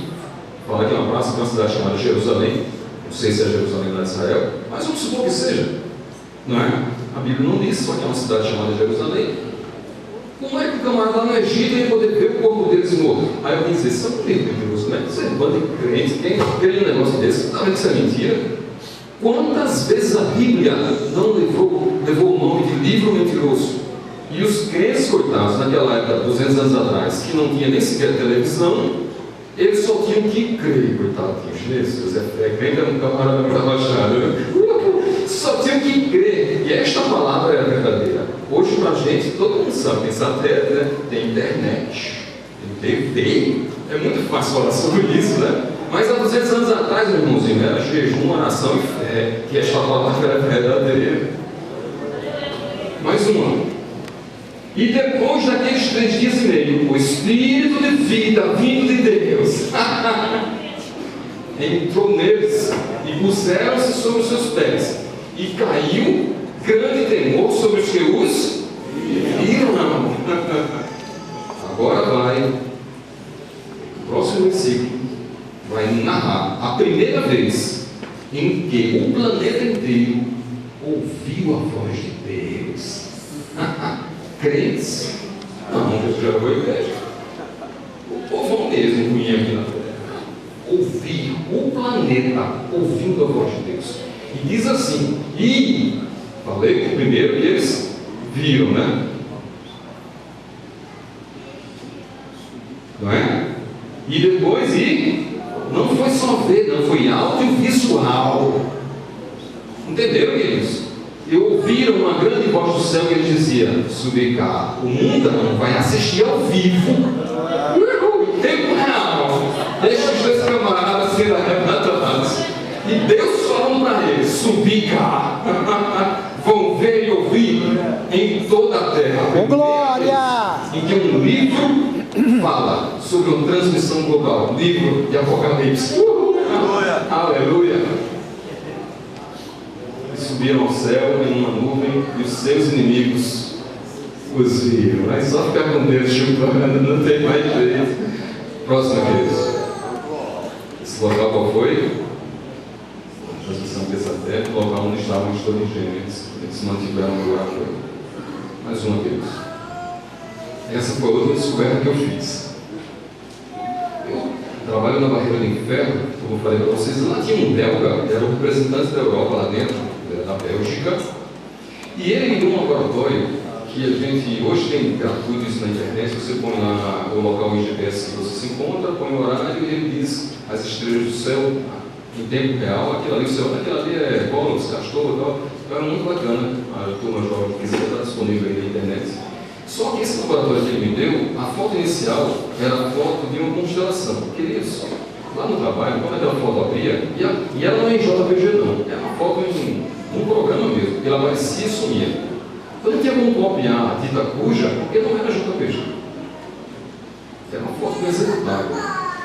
fala que é uma praça de uma cidade chamada Jerusalém, não sei se é Jerusalém lá de Israel, mas vamos supor que seja, não é? A Bíblia não diz, só que é uma cidade chamada Jerusalém. Como é que o camarada lá no Egito ia poder ver o corpo deles morto? Aí eu pensei: isso é um livro mentiroso, como é que você banda de crente, quem crê num negócio desse? Está vendo que isso é mentira? Quantas vezes a Bíblia não levou o nome de livro mentiroso? E os crentes, coitados, naquela época, 200 anos atrás, que não tinha nem sequer televisão, eles só tinham que crer, coitadinhos. Jesus é crente, é um camarada muito abaixado. Só tinham que crer. E esta palavra é a verdadeira. Hoje, para a gente, todo mundo sabe, tem satélite, né? Tem internet, tem TV. É muito fácil falar sobre isso, né? Mas há 200 anos atrás, meu irmãozinho, era jejum, oração e fé, que esta palavra era verdadeira. Mais uma. E depois daqueles 3 dias e meio, o Espírito de vida vindo de Deus entrou neles e puseram-se sobre os seus pés. E caiu grande temor sobre os que os viram. Agora vai, o próximo versículo vai narrar a primeira vez em que o planeta inteiro ouviu a voz de Deus. Crentes? Não, Jesus já foi igreja. O povão mesmo vinha aqui na terra. Ouvir o planeta ouvindo a voz de Deus. E diz assim, e falei que primeiro eles viram, né? Não é? E depois, não foi só ver, não, foi audiovisual. Entenderam, queridos? E ouviram uma grande voz do céu que ele dizia: subir cá, o mundo vai assistir ao vivo, em tempo real. Deixa os 2 camaradas serem arrebatados. E Deus falando para eles: subir cá, vão ver e ouvir em toda a terra. Ô, glória! Em que um livro fala sobre uma transmissão global, livro de Apocalipse. Aleluia! Subiram ao céu em uma nuvem e os seus inimigos os viram. Mas só ficar com Deus chupando, não tem mais jeito. Próxima vez. Esse local qual foi? A transmissão de satélite, o local onde estavam os torres gêmeas. Eles mantiveram o lugar. Mais uma vez. Essa foi outra descoberta que eu fiz. Eu trabalho na barreira do inferno, como eu falei para vocês, lá tinha um belga, que era o representante da Europa lá dentro, da Bélgica, e ele me deu um laboratório que a gente hoje tem gratuito isso na internet. Você põe lá o local em GPS que você se encontra, põe o horário e ele diz as estrelas do céu em tempo real. Aquilo ali, o céu, aquilo ali é Bônus, Castor e tal. Era muito bacana. A turma jovem que quiser está disponível aí na internet. Só que esse laboratório que ele me deu, a foto inicial era a foto de uma constelação. Queridos, lá no trabalho, quando aquela foto abria, e ela não é em JPG não, é uma foto em um programa mesmo, ela aparecia e sumia. Eu não tinha como copiar a dita cuja, porque não era JPG. Era uma foto do executável.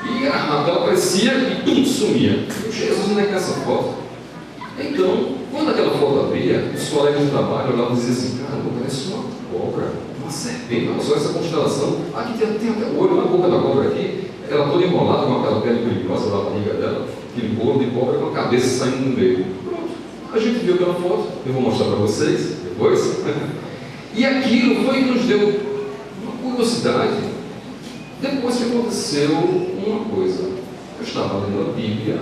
E era rápido, ela aparecia e pum, sumia. E Jesus não é com essa foto. Então, quando aquela foto abria, os colegas de trabalho olhavam e diziam assim: cara, parece uma cobra, uma serpente, olha só essa constelação. Aqui tem até o olho na boca da cobra aqui. Ela toda enrolada com aquela pele perigosa da barriga dela, aquele bolo de cobra com a cabeça saindo no meio. Pronto. A gente viu aquela foto, eu vou mostrar para vocês depois. E aquilo foi que nos deu uma curiosidade. Depois que aconteceu uma coisa, eu estava lendo a Bíblia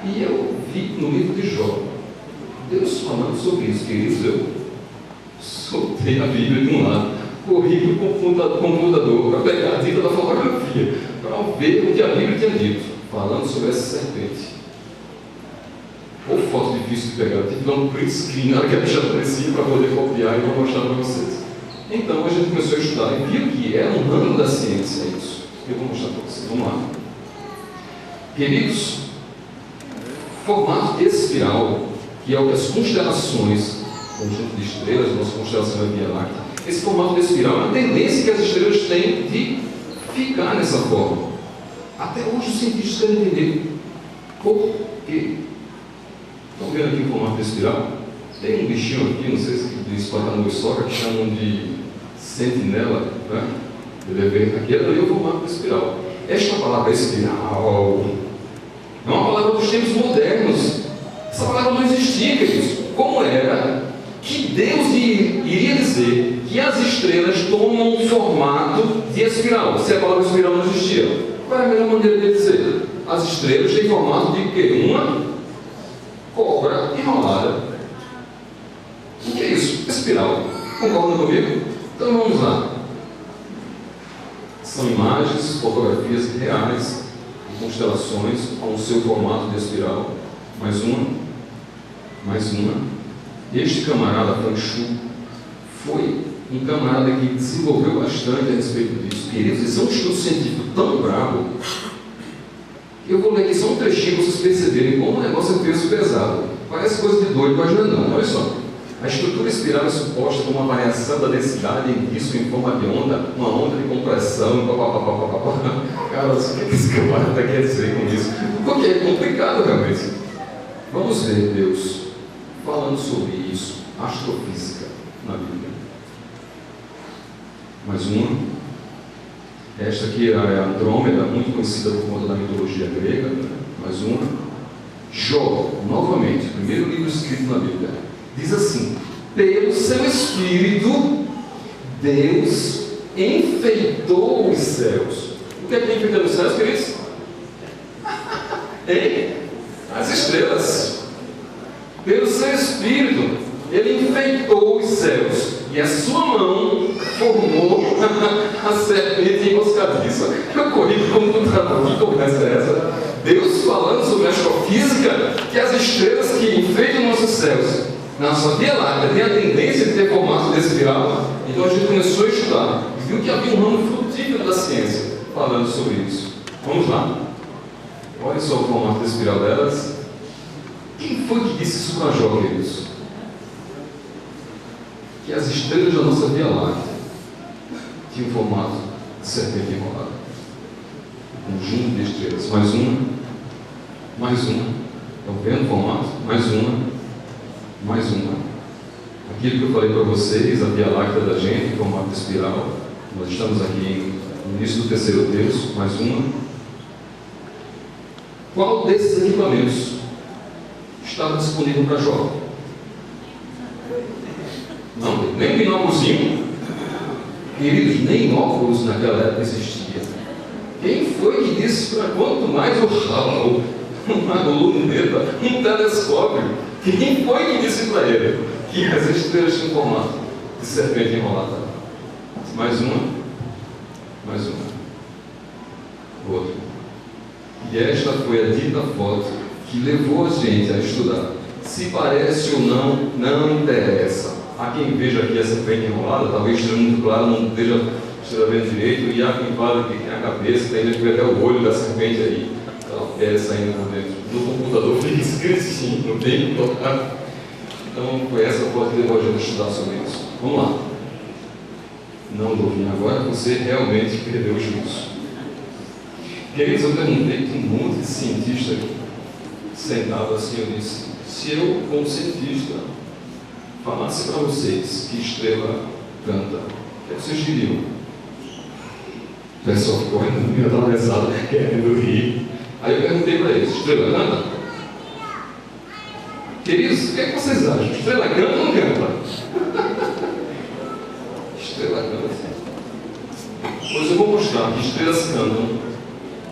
e eu vi no livro de Jó Deus falando sobre isso, queridos. Eu soltei a Bíblia de um lado, corri para o computador para pegar a dita da fotografia, para ver o que a Bíblia tinha dito, falando sobre essa serpente. Ou foto difícil de pegar, eu tive que dar um print screen na hora que a bicha aparecia para poder copiar e vou mostrar para vocês. Então a gente começou a estudar e viu que era um ramo da ciência isso. Eu vou mostrar para vocês, vamos lá. Queridos, formato espiral, que é o que as constelações, conjunto de estrelas, nossa constelação é Via Láctea, esse formato de espiral é uma tendência que as estrelas têm de ficar nessa forma. Até hoje os cientistas querem entender por quê. Estão vendo aqui o formato de espiral? Tem um bichinho aqui, não sei se de espartano soca, que chamam de sentinela, né? Aqui é o formato de espiral. Esta palavra espiral é uma palavra dos tempos modernos. Essa palavra não existia, queridos. Como era que Deus iria dizer que as estrelas tomam um formato de espiral, se a palavra espiral não existia? Qual é a melhor maneira de dizer? As estrelas têm formato de quê? cobra enrolada. O que é isso? Espiral. Concordam comigo? Então vamos lá. São imagens, fotografias reais de constelações com o seu formato de espiral. Mais uma. Mais uma. Este camarada Frank Shu foi um camarada que desenvolveu bastante a respeito disso. Queridos, isso é um estudo científico tão bravo. Eu vou ler aqui só um trechinho para vocês perceberem como o negócio é peso pesado. Parece coisa de doido, mas não. Olha só. A estrutura espiral é suposta como uma variação da densidade em disco em forma de onda, uma onda de compressão, Cara, o que esse camarada quer dizer com isso? Porque é complicado realmente. Vamos ver Deus falando sobre isso, astrofísica, na Bíblia. Mais uma. Esta aqui é a Andrômeda, muito conhecida por conta da mitologia grega. Mais uma. Jó, novamente, primeiro livro escrito na Bíblia. Diz assim: pelo seu Espírito, Deus enfeitou os céus. O que é que tem enfeitado os céus, queridos? Hein? As estrelas. Pelo seu Espírito, Ele enfeitou os céus. E a sua mão formou a serpente enroscadiça. Eu corri como um computador. Que conversa é essa? Deus falando sobre a astrofísica, que as estrelas que enfeitam nossos céus, na nossa Via Láctea, tem a tendência de ter formato de espiral. Então a gente começou a estudar e viu que havia um ramo frutífero da ciência falando sobre isso. Vamos lá. Olha só o formato de espiral delas. Quem foi que disse isso para Jó, queridos? Que as estrelas da nossa Via Láctea tinham formato de serpente enrolada. Um conjunto de estrelas. Mais uma. Mais uma. Estão vendo o formato? Mais uma. Mais uma. Aquilo que eu falei para vocês, a Via Láctea da gente, em formato de espiral. Nós estamos aqui no início do terceiro terço. Mais uma. Qual desses equipamentos estava disponível para Jó? Não, nem binóculozinho. Queridos, nem óculos naquela época existia. Quem foi que disse para quanto mais uma luneta, um telescópio? Quem foi que disse para ele que as estrelas tinham formato de serpente enrolada? Mais uma. Mais uma. Outra. E esta foi a dita foto que levou a gente a estudar. Se parece ou não, não interessa. Há quem veja aqui a serpente enrolada, talvez esteja muito claro, não esteja vendo direito, e há quem fala que tem a cabeça, tem gente que vê até o olho da serpente aí, aquela pele saindo por dentro. No computador fica escrito assim, não tem que tocar. Então foi essa foto que levou a gente a estudar sobre isso. Vamos lá. Não, Dovinho, agora você realmente perdeu o juízo. Queridos, eu perguntei para um monte de cientista sentado assim, eu disse: se eu, como cientista, falasse para vocês que estrela canta, o que vocês diriam? O pessoal ficou meio atravessado, querendo rir. Aí eu perguntei para eles: estrela canta? Queridos, o que é que vocês acham? Estrela canta ou não canta? Estrela canta. Pois eu vou mostrar que estrelas cantam.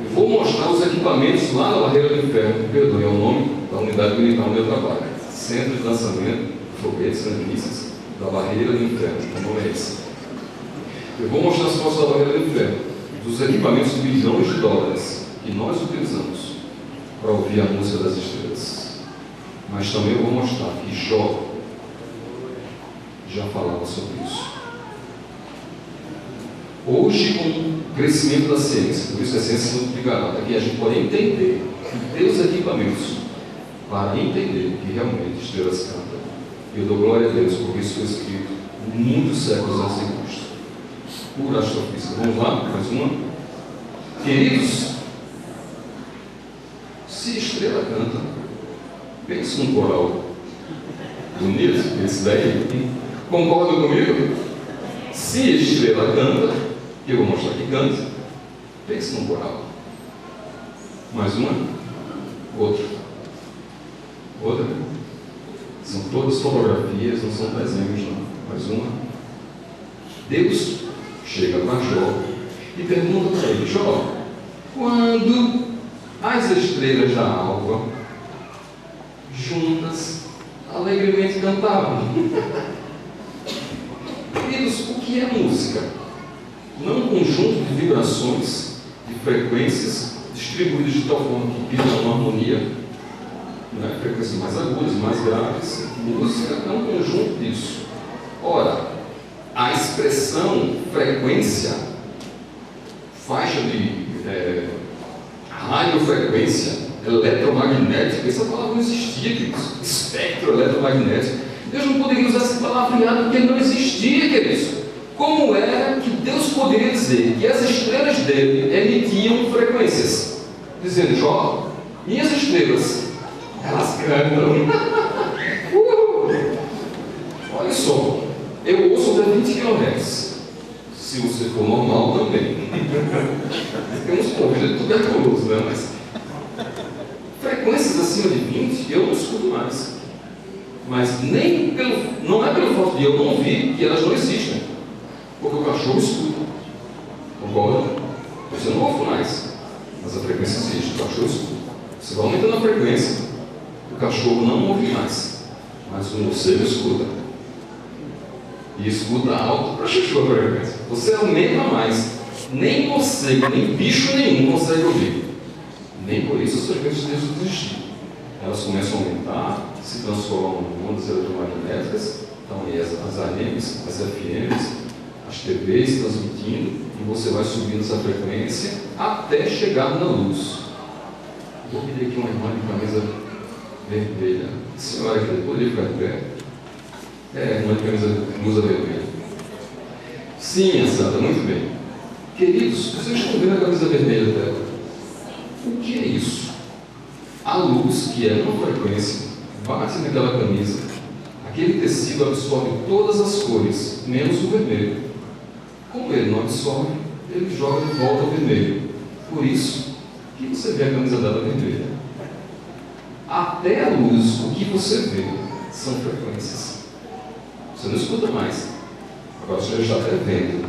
Eu vou mostrar os equipamentos lá na Barreira do Inferno. Perdoe, é o nome da unidade militar do meu trabalho. Centro de Lançamento Foguetes Mísseis da Barreira do Inferno. O nome é esse. Eu vou mostrar as fotos da Barreira do Inferno, dos equipamentos de bilhões de dólares que nós utilizamos para ouvir a música das estrelas. Mas também eu vou mostrar que Jó já falava sobre isso. Hoje, com o crescimento da ciência, por isso que a ciência se multiplicará, para que a gente possa entender e ter os equipamentos para entender que realmente estrelas cantam. Eu dou glória a Deus, porque isso foi escrito muitos séculos antes de Cristo. Pura astrofísica. Vamos lá? Mais uma. Queridos, se estrela canta, pense num coral bonito, esse daí. Concordam comigo? Se estrela canta, eu vou mostrar que canta, pense num coral. Mais uma. Outra. Outra. São todas fotografias, não são desenhos, não. Mais uma. Deus chega para Jó e pergunta para ele: Jó, quando as estrelas da alva juntas, alegremente cantavam. Queridos, o que é música? Não um conjunto de vibrações, de frequências, distribuídas de tal forma que criam uma harmonia, né? Frequências mais agudas, mais graves. Música é um conjunto disso. Ora, a expressão frequência, faixa de radiofrequência, eletromagnética, essa palavra não existia, queridos. Espectro eletromagnético. Deus não poderia usar essa palavra porque não existia, queridos. Como era que Deus poderia dizer que as estrelas dele emitiam frequências? Dizendo, Jó, minhas estrelas, elas cantam. Olha só, eu ouço até 20 kHz. Se você for normal também. Temos povos de tuberculoso, né? Mas frequências acima de 20 eu não escuto mais. Mas nem não é pelo fato de eu não ouvir que elas não existem. Porque o cachorro escuta. Concorda? Você não ouve mais. Mas a frequência existe, o cachorro escuta. Você vai aumentando a frequência, o cachorro não ouve mais. Mas o morcego escuta. E escuta alto para chuchu a frequência. Você aumenta mais. Nem morcego, nem bicho nenhum consegue ouvir. Nem por isso as frequências deixam de existir. Elas começam a aumentar, se transformam em ondas eletromagnéticas. Então aí as AMs, as FMs, as TVs transmitindo, e você vai subindo essa frequência até chegar na luz. Vou pedir aqui uma irmã de camisa vermelha. Senhora, que poderia ficar de pé? Irmã de camisa blusa vermelha. Sim, Santa, muito bem. Queridos, vocês estão vendo a camisa vermelha dela? O que é isso? A luz, que é uma frequência, bate naquela camisa. Aquele tecido absorve todas as cores, menos o vermelho. Como ele não absorve, ele joga de volta ao vermelho. Por isso que você vê a camisa dela vermelha. Até a luz, o que você vê são frequências. Você não escuta mais. Agora você já está até vendo.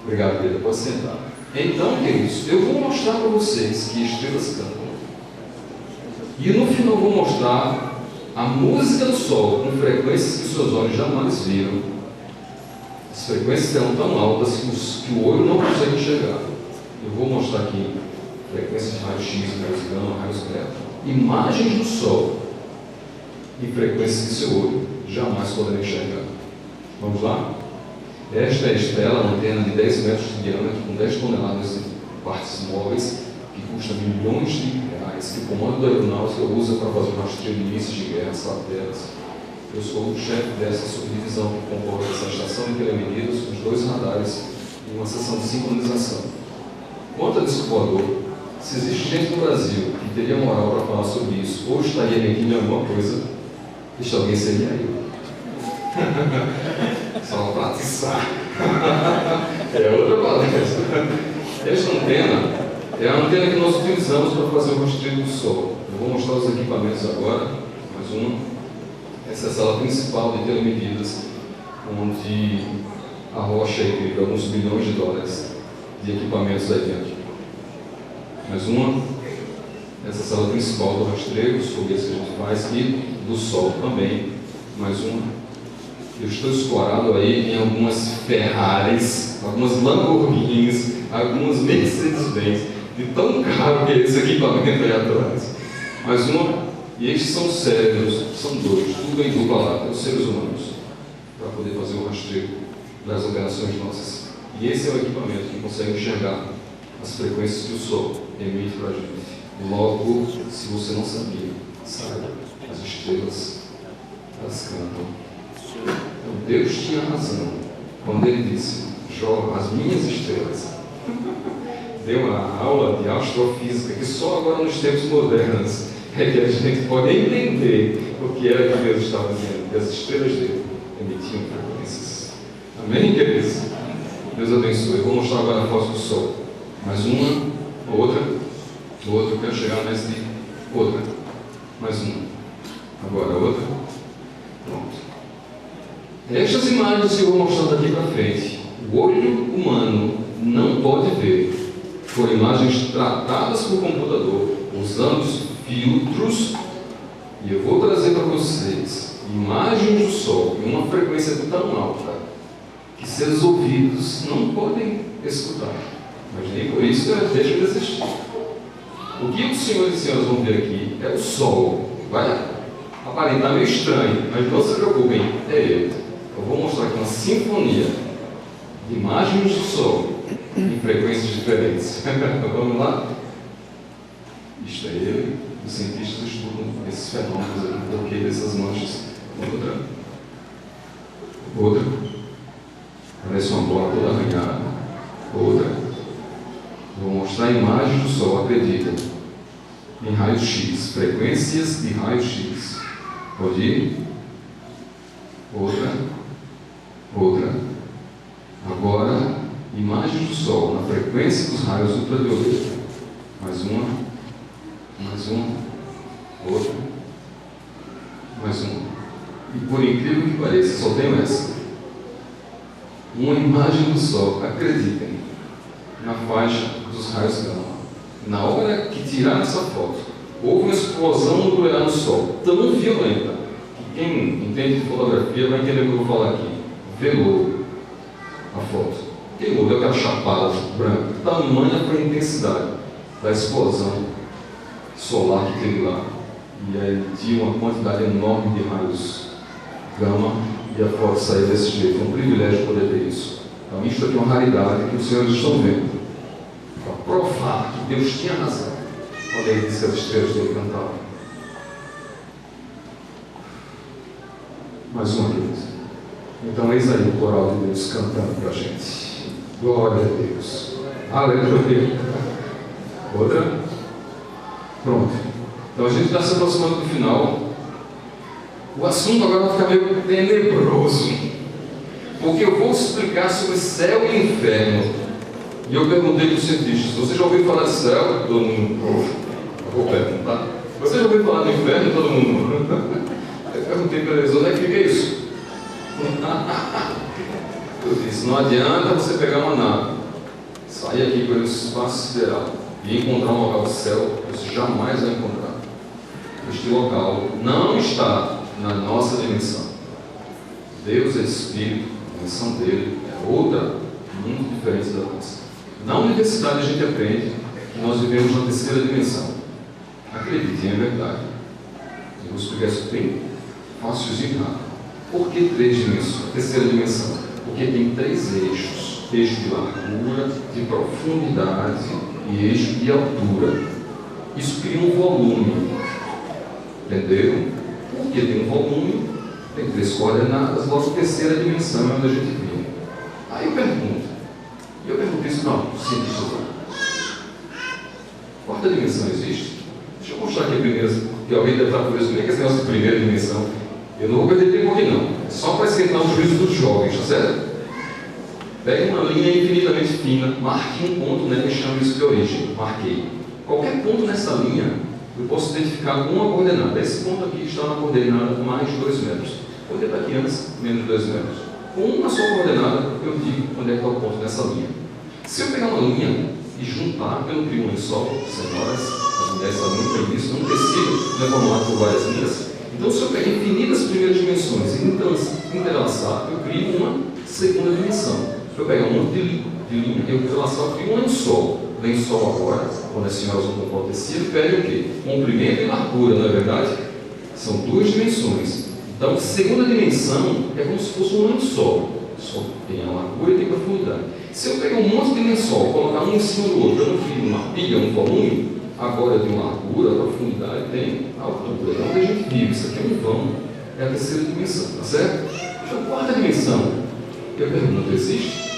Obrigado, Pedro. Pode sentar. Então, queridos, eu vou mostrar para vocês que estrelas cantam. E no final eu vou mostrar a música do sol com frequências que seus olhos jamais viram. As frequências eram tão altas que o olho não consegue enxergar. Eu vou mostrar aqui frequências de raio-x, raios gama, raios beta, imagens do sol e frequências que seu olho jamais poderá enxergar. Vamos lá? Esta é a Estela, uma antena de 10 metros de diâmetro, com 10 toneladas de partes móveis, que custa milhões de reais, que o comando da aeronáutica usa para fazer um rastreio de mísseis de guerra, satélites. Eu sou o chefe dessa subdivisão que comporta essa estação de telemedidas, os 2 radares e uma seção de sincronização. Quanto a disco voador, se existe gente no Brasil que teria moral para falar sobre isso, ou estaria mentindo em alguma coisa, este alguém seria eu. Só para atiçar. É outra palestra. Esta antena é a antena que nós utilizamos para fazer o rastreio do sol. Eu vou mostrar os equipamentos agora, mais uma. Essa é a sala principal de telemedidas, onde arrocha aí alguns bilhões de dólares de equipamentos aí dentro. Mais uma. Essa sala principal do rastreio, os foguetes que a gente faz, e do sol também. Mais uma. Eu estou escorado aí em algumas Ferraris, algumas Lamborghinis, algumas Mercedes-Benz, de tão caro que é esse equipamento aí atrás. Mais uma, e estes são cérebros, são 2, tudo em dupla lata, os seres humanos, para poder fazer o rastreio das operações nossas. E esse é o equipamento que consegue enxergar as frequências que o Sol emite para a gente. Logo, se você não sabia, saiba, as estrelas, elas cantam. Então Deus tinha razão quando ele disse, Jó, as minhas estrelas. Deu uma aula de astrofísica que só agora nos tempos modernos é que a gente pode entender o que era que Deus estava dizendo, que as estrelas dele emitiam frequências. Amém, queridos? Deus abençoe. Eu vou mostrar agora a foto do sol. Mais uma, outra, eu quero chegar mais de outra. Mais uma. Agora outra. Pronto. Estas imagens que eu vou mostrar daqui para frente, o olho humano não pode ver. Foram imagens tratadas por computador, usando filtros E eu vou trazer para vocês imagens do Sol em uma frequência tão alta que seus ouvidos não podem escutar. Mas nem por isso eu deixo de existir. O que os senhores e senhoras vão ver aqui é o Sol. Vai aparentar meio estranho, mas não se preocupem, é ele. Eu vou mostrar aqui uma sinfonia de imagens do Sol em frequências diferentes. Vamos lá? Isto é ele. Os cientistas estudam esses fenômenos aqui, o porquê dessas manchas. Outra. Parece uma bola toda arranhada. Outra. Vou mostrar imagens do Sol, acreditam. Em raio-x, frequências de raio-x. Pode ir? Outra. Agora, imagens do Sol na frequência dos raios ultravioleta. Mais uma. Outra. Mais uma. E por incrível que pareça, só tenho essa. Uma imagem do Sol, acreditem, na faixa dos raios gama. Na hora que tiraram essa foto, houve uma explosão nuclear no Sol tão violenta que quem entende de fotografia vai entender o que eu vou falar aqui. Velou a foto. Queimou, deu aquela chapada branca. Tamanha foi a intensidade da explosão solar que teve lá. E aí tinha uma quantidade enorme de raios gama e a foto saiu desse jeito. Foi um privilégio poder ter isso. Então isso aqui é uma raridade que os senhores estão vendo. Para provar que Deus tinha razão quando ele disse que as estrelas dele cantavam. Mais uma vez. Então eis aí o coral de Deus cantando para a gente. Glória a Deus. Aleluia. Outra. Pronto. Então a gente está se aproximando do final. O assunto agora vai ficar meio tenebroso, porque eu vou explicar sobre céu e inferno. E eu perguntei para os cientistas: você já ouviu falar de céu? Todo mundo. Eu vou perguntar: você já ouviu falar do inferno? Todo mundo. Eu perguntei para eles: onde é que fica isso? Eu disse: não adianta você pegar uma nave, sair aqui pelo espaço sideral e encontrar um local do céu, você jamais vai encontrar. Este local não está na nossa dimensão. Deus é Espírito, a dimensão dele é outra, muito diferente da nossa. Na universidade a gente aprende que nós vivemos na terceira dimensão. Acreditem, é verdade. Eu vou explicar isso bem fácil e rápido. Por que 3 dimensões? Terceira dimensão. Porque tem 3 eixos: eixo de largura, de profundidade e eixo de altura. Isso cria um volume. Entenderam? Porque tem um volume, tem 3 coordenadas, logo terceira dimensão é onde a gente vive. Aí eu pergunto isso para os cientistas lá. Quarta dimensão existe? Deixa eu mostrar aqui a primeira, que alguém deve estar curioso, como é que é esse negócio de primeira dimensão? Eu não vou perder tempo aqui não, é só para esquentar os juízos dos jovens, tá certo? Pegue uma linha infinitamente fina, marque um ponto nela e chame isso de origem. Marquei. Qualquer ponto nessa linha, eu posso identificar uma coordenada. Esse ponto aqui está na coordenada mais 2 metros. Pode estar aqui antes, menos 2 metros. Com uma só coordenada, eu digo onde é que está o ponto nessa linha. Se eu pegar uma linha e juntar, eu não crio um lençol, senhoras, as mulheres sabem muito disso, um tecido formado por várias linhas. Então, se eu pegar infinitas primeiras dimensões e entrelaçar, eu crio uma segunda dimensão. Se eu pegar um monte de linha e eu entrelaçar, eu crio um lençol. Lençol agora, quando as senhoras vão comprar o tecido, pede o quê? Comprimento e largura, não é verdade? São 2 dimensões. Então, segunda dimensão é como se fosse um lençol. Só tem a largura e tem a profundidade. Se eu pegar um monte de lençol, colocar um em cima do outro, eu não crio uma pilha, um volume, agora eu tenho largura, profundidade, tem altura. É onde a gente vive. Isso aqui é um vão. É a terceira dimensão, tá certo? Então, quarta dimensão. Eu pergunto, existe?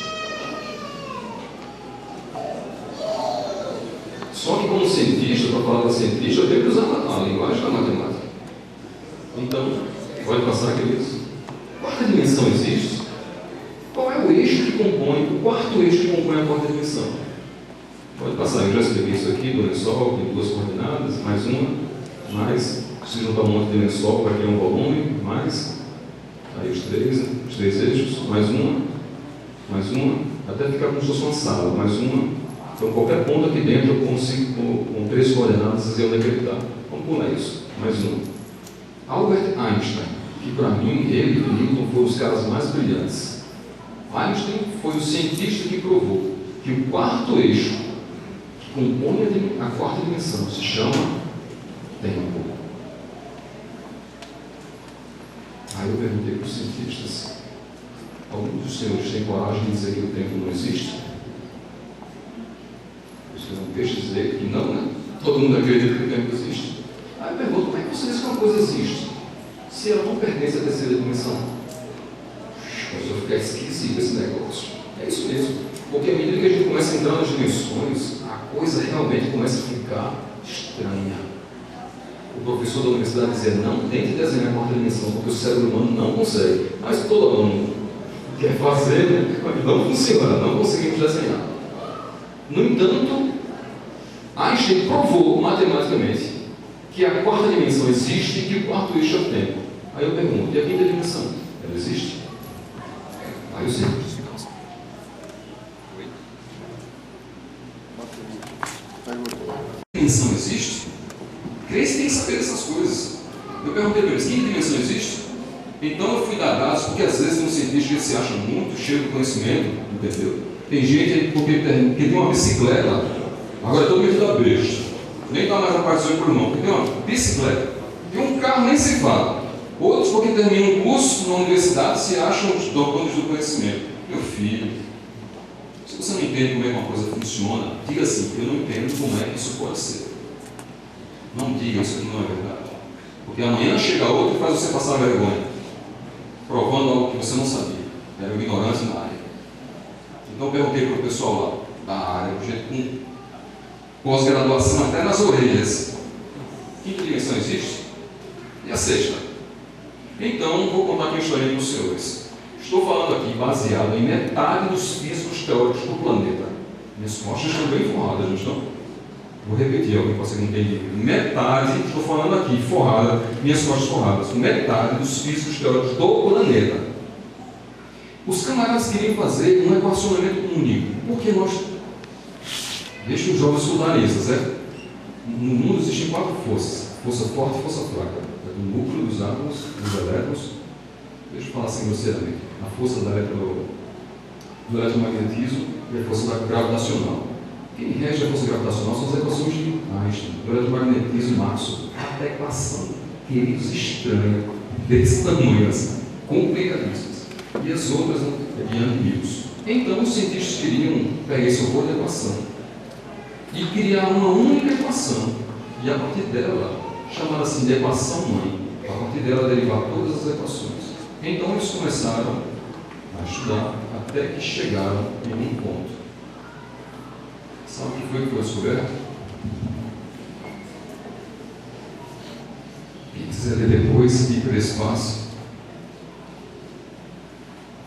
Só que como cientista, para falar para cientista, eu tenho que usar a linguagem da matemática. Então, pode passar, queridos? Quarta dimensão existe? Qual é o eixo que compõe, o quarto eixo que compõe a quarta dimensão? Pode passar, eu já expliquei isso aqui, do lençol, tem 2 coordenadas, mais uma, mais, se juntar um monte de lençol, vai criar um volume, mais, aí os 3 eixos, mais uma, até ficar como se fosse uma sala, mais uma. Então, qualquer ponto aqui dentro eu consigo, com 3 coordenadas, dizer onde é que ele está. Vamos pular isso. Mais uma. Albert Einstein, que para mim, ele e Newton foram os caras mais brilhantes. Einstein foi o cientista que provou que o quarto eixo que compõe a quarta dimensão se chama tempo. Aí eu perguntei para os cientistas: alguns dos senhores têm coragem de dizer que o tempo não existe? Você não deixa de dizer que não, né? Todo mundo acredita que o tempo existe. Aí eu pergunto: como é que você diz que uma coisa existe se ela não pertence à terceira dimensão? Começou a ficar esquisito esse negócio. É isso mesmo. Porque à medida que a gente começa a entrar nas dimensões, a coisa realmente começa a ficar estranha. O professor da universidade dizia: não tente desenhar a quarta dimensão, porque o cérebro humano não consegue. Mas todo mundo quer fazer, né? Não funciona, não conseguimos desenhar. No entanto, Einstein provou matematicamente que a quarta dimensão existe e que o quarto eixo é o tempo. Aí eu pergunto: e a quinta dimensão? Ela existe? Aí eu sei. A dimensão existe? Crente tem que saber dessas coisas. Eu perguntei para eles: quinta dimensão existe? Então eu fui dar dados, porque às vezes tem um cientista que se acha muito cheio de conhecimento, entendeu? Tem gente que tem uma bicicleta, agora todo mundo da besta, nem está mais aparecendo por irmão, porque tem uma bicicleta, tem um carro, nem se fala. Outros, porque terminam um curso na universidade, se acham os donos do conhecimento. Meu filho, se você não entende como é que uma coisa funciona, diga assim: eu não entendo como é que isso pode ser. Não diga isso aqui não é verdade. Porque amanhã chega outro e faz você passar vergonha, provando algo que você não sabia. Era ignorância na área. Então eu perguntei para o pessoal lá da área, gente com pós-graduação até nas orelhas: quinta dimensão existe? E a sexta? Então, vou contar aqui uma historinha para os senhores. Estou falando aqui baseado em metade dos físicos teóricos do planeta. Minhas costas estão bem forradas, não estão? Vou repetir, alguém pode ser que não entendi. Metade, estou falando aqui, forrada, minhas costas forradas. Metade dos físicos teóricos do planeta. Os camaradas queriam fazer um equacionamento único. Porque nós... Deixa os jovens estudarem isso, certo? No mundo existem 4 forças: força forte e força fraca. O núcleo dos átomos, dos elétrons. Deixa eu falar assim grosseiramente: a força do eletromagnetismo e a força gravitacional. Quem rege a força gravitacional são as equações de Einstein, do eletromagnetismo Maxwell. A equação, queridos, estranha, desse tamanho, assim, complicadíssimas. E as outras, de Young-Mills. Então os cientistas queriam pegar esse horror da equação e criar uma única equação, e a partir dela, chamada assim de equação mãe, a partir dela derivar todas as equações. Então eles começaram a estudar até que chegaram em um ponto. Sabe o que foi descoberto? Quem quiser ler depois, hiperespaço,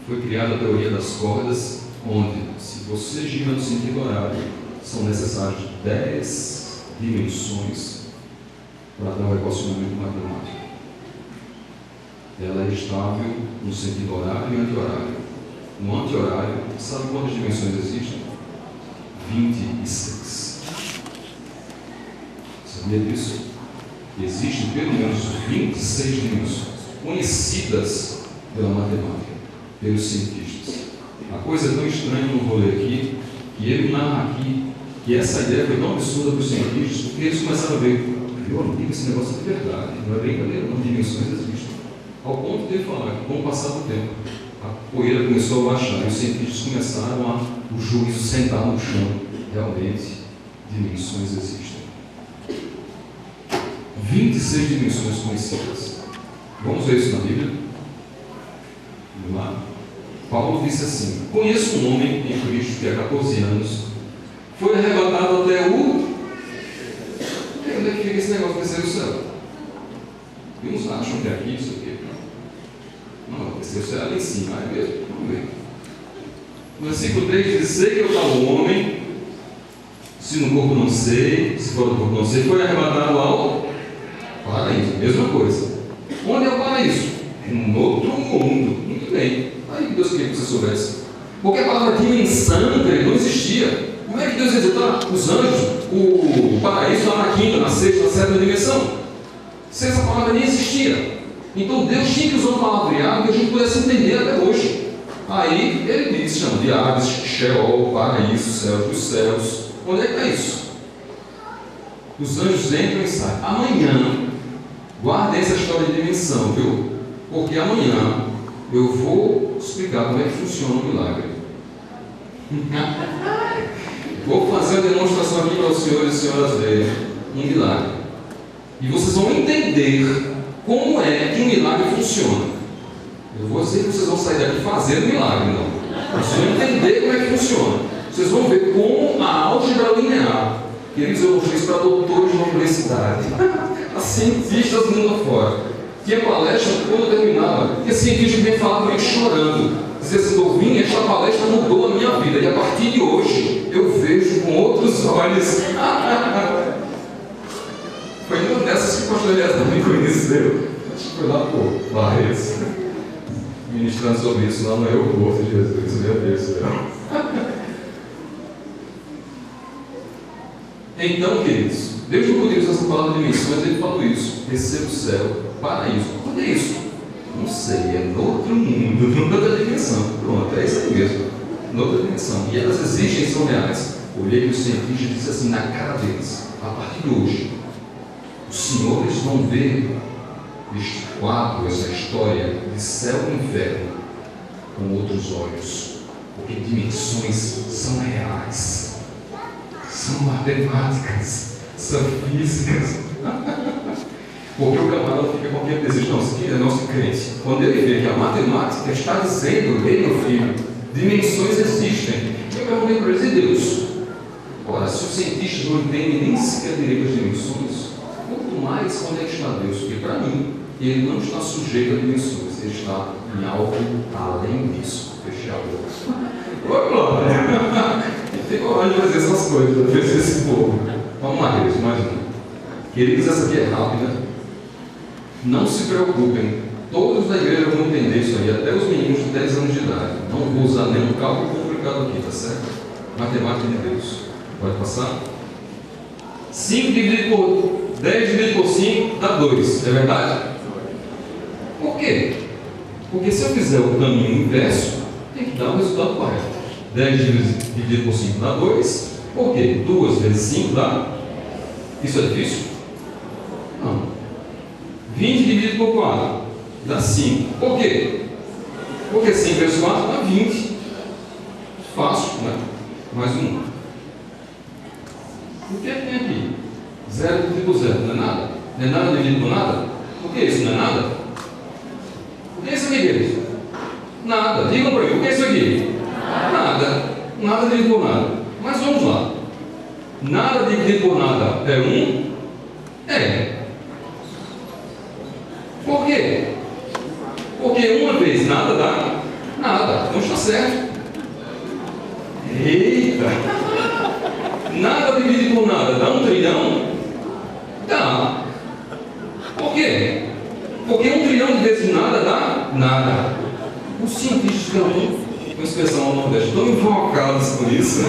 foi criada a teoria das cordas, onde, se você gira no sentido horário, são necessárias 10 dimensões para dar um equacionamento matemático. Ela é estável no sentido horário e anti-horário. No anti-horário, sabe quantas dimensões existem? 26. Sabia disso? Existem pelo menos 26 dimensões conhecidas pela matemática, pelos cientistas. A coisa é tão estranha no rolê aqui, que ele narra aqui que essa ideia foi tão absurda para os cientistas, porque eles começaram a ver: meu amigo, esse negócio é verdade, não é brincadeira, não, dimensões existem. Ao ponto de ele falar que, com o passar do tempo, a poeira começou a baixar e os cientistas começaram o juízo sentar no chão. Realmente, dimensões existem. 26 dimensões conhecidas. Vamos ver isso na Bíblia? Vamos lá. Paulo disse assim: conheço um homem em Cristo que há 14 anos foi arrebatado até o... Onde é que fica esse negócio de descer do céu? E uns acham que é aqui, isso aqui. Não, descer do céu é ali em cima, é mesmo? Vamos ver. No versículo 3 diz: sei que eu estava um homem, se no corpo não sei, se fora do corpo não sei, foi arrebatado ao paraíso. Mesma coisa. Onde é o paraíso? Um outro mundo. Muito bem. Aí Deus queria que você soubesse. Porque a palavra dimensão não existia. Como é que Deus ia dizer: tá, os anjos, o paraíso está na quinta, na sexta, na sétima dimensão? Se essa palavra nem existia. Então Deus tinha que usar um palavreado que a gente pudesse entender até hoje. Aí ele diz, chama de Hades, Sheol, paraíso, céus dos céus. Onde é que está isso? Os anjos entram e saem. Amanhã, guardem essa história de dimensão, viu? Porque amanhã eu vou explicar como é que funciona o milagre. Vou fazer a demonstração aqui para os senhores e senhoras verem um milagre. E vocês vão entender como é que um milagre funciona. Eu vou dizer que vocês vão sair daqui fazendo milagre, não. Vocês vão entender como é que funciona. Vocês vão ver como a álgebra linear, queridos, eu mostrei isso para doutores de uma universidade, a cientistas do mundo afora. Tinha palestra, quando eu terminava, tinha cientista que vem falar comigo chorando. Dizia assim, Douvinho, esta palestra mudou a minha vida. E a partir de hoje, eu vejo com outros olhos. Foi uma dessas que o pastor Elias também conheceu. Acho que foi lá por Barreiros, ministrando sobre isso lá no aeroporto de Jesus. Meu Deus do céu. Então, queridos, Deus não podia usar essa palavra de missão, mas ele falou isso. Descer o céu, paraíso. Onde é isso? Não sei, é no outro mundo, noutra dimensão. Pronto, é isso aí mesmo. Noutra dimensão. E elas existem e são reais. Olhei para os cientistas e disse assim na cara deles: a partir de hoje, os senhores vão ver este quadro, essa história de céu e inferno com outros olhos. Porque dimensões são reais. São matemáticas, são físicas. Porque o camarada fica com aquele desejo, não, isso aqui é nosso crente. Quando ele vê que a matemática está dizendo, ei meu filho, dimensões existem. Eu perguntei para eles, e Deus? Ora, se os cientistas não entendem nem sequer direito às dimensões, quanto mais onde é que está Deus? Porque para mim, ele não está sujeito a dimensões, ele está em algo além disso. Fechei a boca. Ô, glória! Tem coragem de fazer essas coisas, de oferecer esse povo. Vamos lá, queridos, mais um. Queridos, essa aqui é rápida. Não se preocupem, todos da igreja vão entender isso aí, até os meninos de 10 anos de idade. Não vou usar nenhum cálculo complicado aqui, tá certo? Matemática de Deus. Pode passar? 5 dividido por 10 dividido por 5 dá 2, é verdade? Por quê? Porque se eu fizer o caminho inverso, tem que dar o resultado correto. 10 dividido por 5 dá 2. Por quê? 2 vezes 5 dá? Isso é difícil? Não. 20 dividido por 4 dá 5. Por quê? Porque 5 vezes 4 dá 20. Fácil, né? Mais um. O que é que tem aqui? 0 dividido por 0, não é nada? Não é nada dividido por nada? O que é isso? Não é nada? O que é isso aqui, queridos? Nada. Digam para mim, o que é isso aqui? Nada. Nada dividido por nada. Mas vamos lá. Nada dividido por nada é 1? É. Por quê? Porque uma vez nada dá nada. Então está certo. Eita! Nada dividido por nada dá 1 trilhão? Dá. Por quê? Porque 1 trilhão de vezes nada dá nada. Os cientistas ficam com expressão ao Nordeste tão invocados por isso.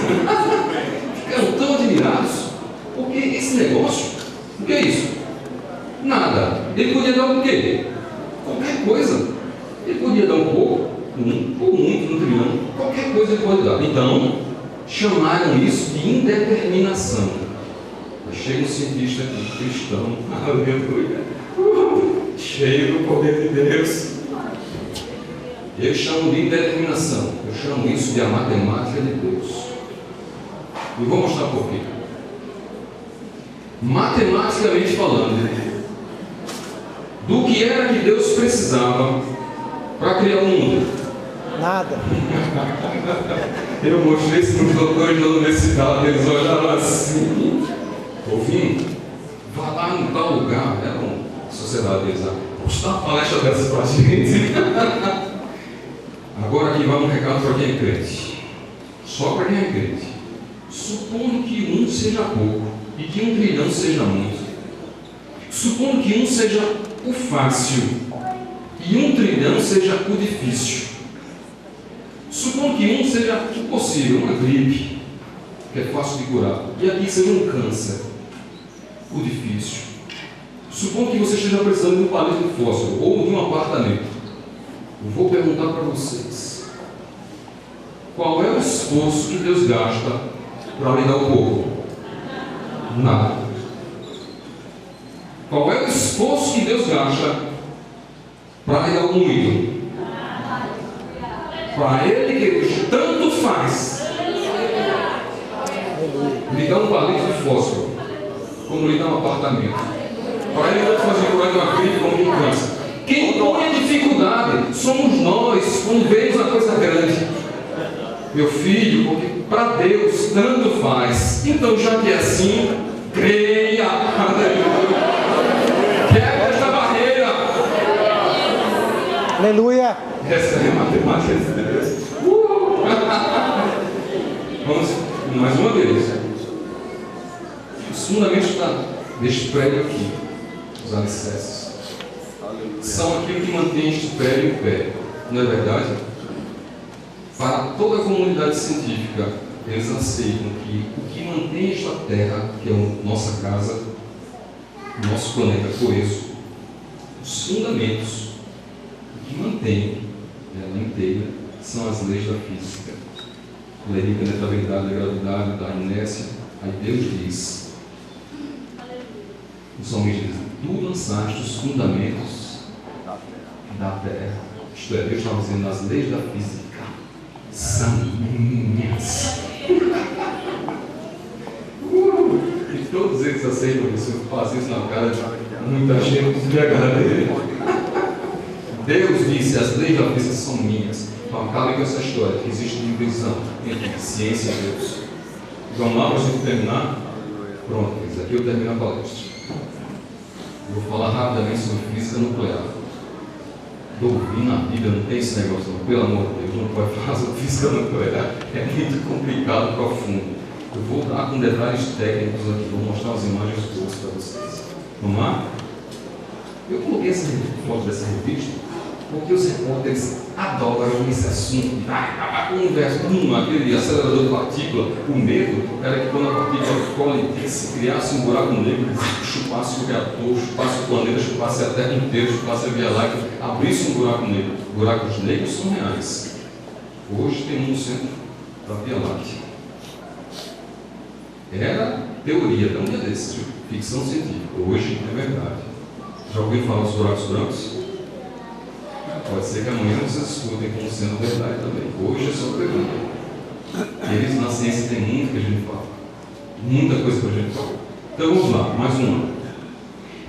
Ficam tão admirados. Porque esse negócio, o que é isso? Nada. Ele podia dar o quê? Qualquer coisa. Ele podia dar um pouco, ou muito, 1 trilhão. Qualquer coisa ele pode dar. Então, chamaram isso de indeterminação. Chega um cientista aqui, cristão, aleluia, cheio do poder de Deus. Eles chamam de indeterminação. Eu chamo isso de a matemática de Deus. E vou mostrar por quê. Matematicamente falando, do que era que Deus precisava para criar o mundo? Nada. Eu mostrei isso para os doutores da universidade, eles olharam assim, ouvindo, vá lá em tal lugar, era uma sociedade deles lá, postar uma palestra dessas para a gente. Agora aqui vai um recado para quem é crente, só para quem é crente. Supondo que 1 seja pouco e que 1 trilhão seja muito, supondo que 1 seja o fácil e 1 trilhão seja o difícil. Supondo que 1 seja o possível, uma gripe, que é fácil de curar, e aqui seja um câncer, o difícil. Supondo que você esteja precisando de um palito de fósforo ou de um apartamento. Eu vou perguntar para vocês: qual é o esforço que Deus gasta para lhe dar o pouco? Nada. Qual é o esforço que Deus gasta para lhe dar o muito? Para Ele, que tanto faz lhe dar um palito de fósforo, como lhe dar um apartamento. Para Ele tanto faz curar de uma crise como de um câncer. Quem põe a dificuldade somos nós, quando vemos a coisa grande. Meu filho, porque para Deus tanto faz. Então, já que é assim, creia. Aleluia. Quebra esta barreira. Aleluia. Essa é a matemática de Deus. Vamos mais uma vez. Os fundamentos deste prédio aqui, os alicerces, são aquilo que mantém este prédio em pé. Não é verdade? Para toda a comunidade científica, eles aceitam que o que mantém esta terra, que é a nossa casa, o nosso planeta coeso, os fundamentos, o que mantém ela inteira, são as leis da física. Lei de penetrabilidade, da gravidade, da inércia. Aí Deus diz, os homens dizem, tu lançaste os fundamentos da terra. Isto é, Deus estava dizendo, as leis da física são minhas. E todos eles aceitam isso. Eu faço isso na cara de muita gente que a cara dele. Deus disse, as leis da física são minhas. Então acaba com essa história, que existe divisão entre ciência e Deus. Vamos lá para a gente terminar? Pronto, aqui eu termino a palestra. Vou falar rapidamente sobre física nuclear. Doutrina na Bíblia não tem esse negócio, não. Pelo amor de Deus, não pode falar sobre física nuclear. É muito complicado, profundo. Eu vou dar com detalhes técnicos aqui, vou mostrar as imagens todas para vocês. Vamos lá? Eu coloquei essa foto dessa revista porque os repórteres adoram esse assunto. O universo, aquele acelerador de partícula, o medo era que quando a partícula colidisse, criasse um buraco negro, chupasse o reator, chupasse o planeta, chupasse a Terra inteira, chupasse a Via Láctea, abrisse um buraco negro. Buracos negros são reais. Hoje tem um no centro da Via Láctea. Era teoria, não é desse, ficção científica. Hoje é verdade. Já ouviram falar dos buracos brancos? Pode ser que amanhã vocês escutem como sendo verdade também. Hoje é só pergunta. Eles na ciência tem muito que a gente fala. Muita coisa para a gente falar. Então vamos lá, mais uma.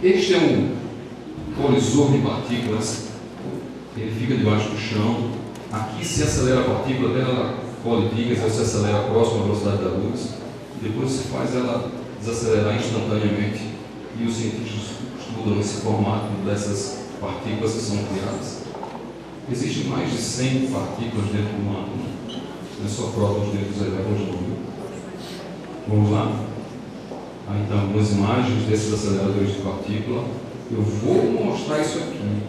Este é um colisor de partículas. Ele fica debaixo do chão. Aqui se acelera a partícula até ela colidir, quer dizer, se acelera próximo à velocidade da luz. Depois se faz ela desacelerar instantaneamente. E os cientistas estudam esse formato dessas partículas que são criadas. Existem mais de 100 partículas dentro do átomo. Não é só prótons dentro dos elétrons, não. Vamos lá? Então, algumas imagens desses aceleradores de partícula. Eu vou mostrar isso aqui,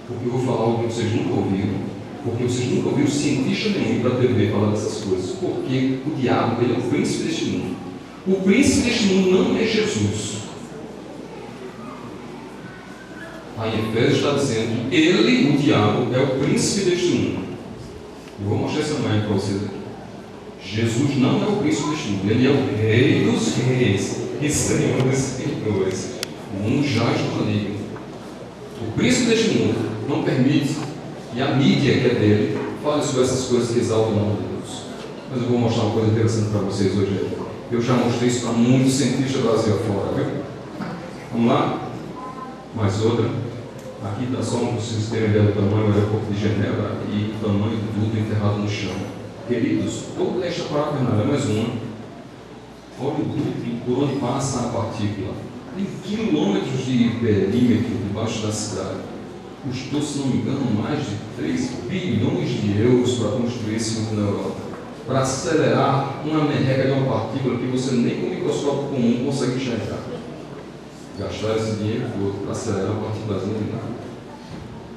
porque eu vou falar algo que vocês nunca ouviram, porque vocês nunca ouviram cientista nenhum ir para a TV falar dessas coisas, porque o diabo, ele é o príncipe deste mundo. O príncipe deste mundo não é Jesus. Aí Efésios está dizendo, ele, o diabo, é o príncipe deste mundo. Eu vou mostrar essa imagem para vocês aqui. Jesus não é o príncipe deste mundo, ele é o rei dos reis e senhor dos senhores. O mundo jaz no maligno. O príncipe deste mundo não permite que a mídia, que é dele, fale sobre essas coisas que exaltam o nome de Deus. Mas eu vou mostrar uma coisa interessante para vocês hoje. Eu já mostrei isso para muitos cientistas do Brasil afora, viu? Vamos lá? Mais outra. Aqui está só para vocês terem ideia do tamanho do aeroporto de Genebra e o tamanho do tudo enterrado no chão. Queridos, toda esta parafernália é mais uma. Olha o duto por onde passa a partícula. Tem quilômetros de perímetro debaixo da cidade. Custou, se não me engano, mais de 3 bilhões de euros para construir esse mundo na Europa. Para acelerar uma merreca de uma partícula que você nem com microscópio comum consegue enxergar. Gastar esse dinheiro todo para acelerar uma partículazinha de nada.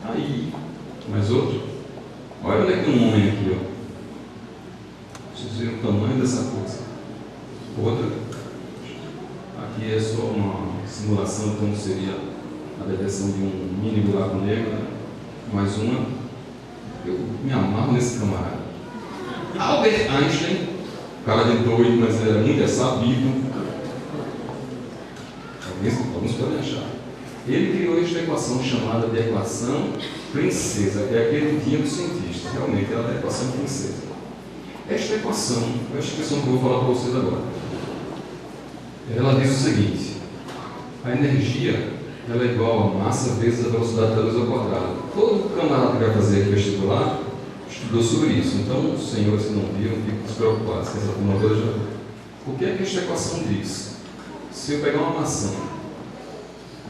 Aí, mais outro. Olha onde é que tem um homem aqui, ó. Vocês viram o tamanho dessa coisa. Outra. Aqui é só uma simulação, então seria a detecção de um mini buraco negro, né? Mais uma. Eu me amarro nesse camarada. Albert Einstein, cara de doido, mas ele era muito sabido. Alguns podem achar. Ele criou esta equação chamada de equação princesa, que é aquele dia do cientista. Realmente, ela é a equação princesa. Esta equação é a expressão que eu vou falar para vocês agora. Ela diz o seguinte: a energia ela é igual a massa vezes a velocidade da luz ao quadrado. Todo camarada que vai fazer aqui vestibular estudou sobre isso. Então, os senhores que não viram, fiquem despreocupados, que essa turma toda já viu. O que é que esta equação diz? Se eu pegar uma maçã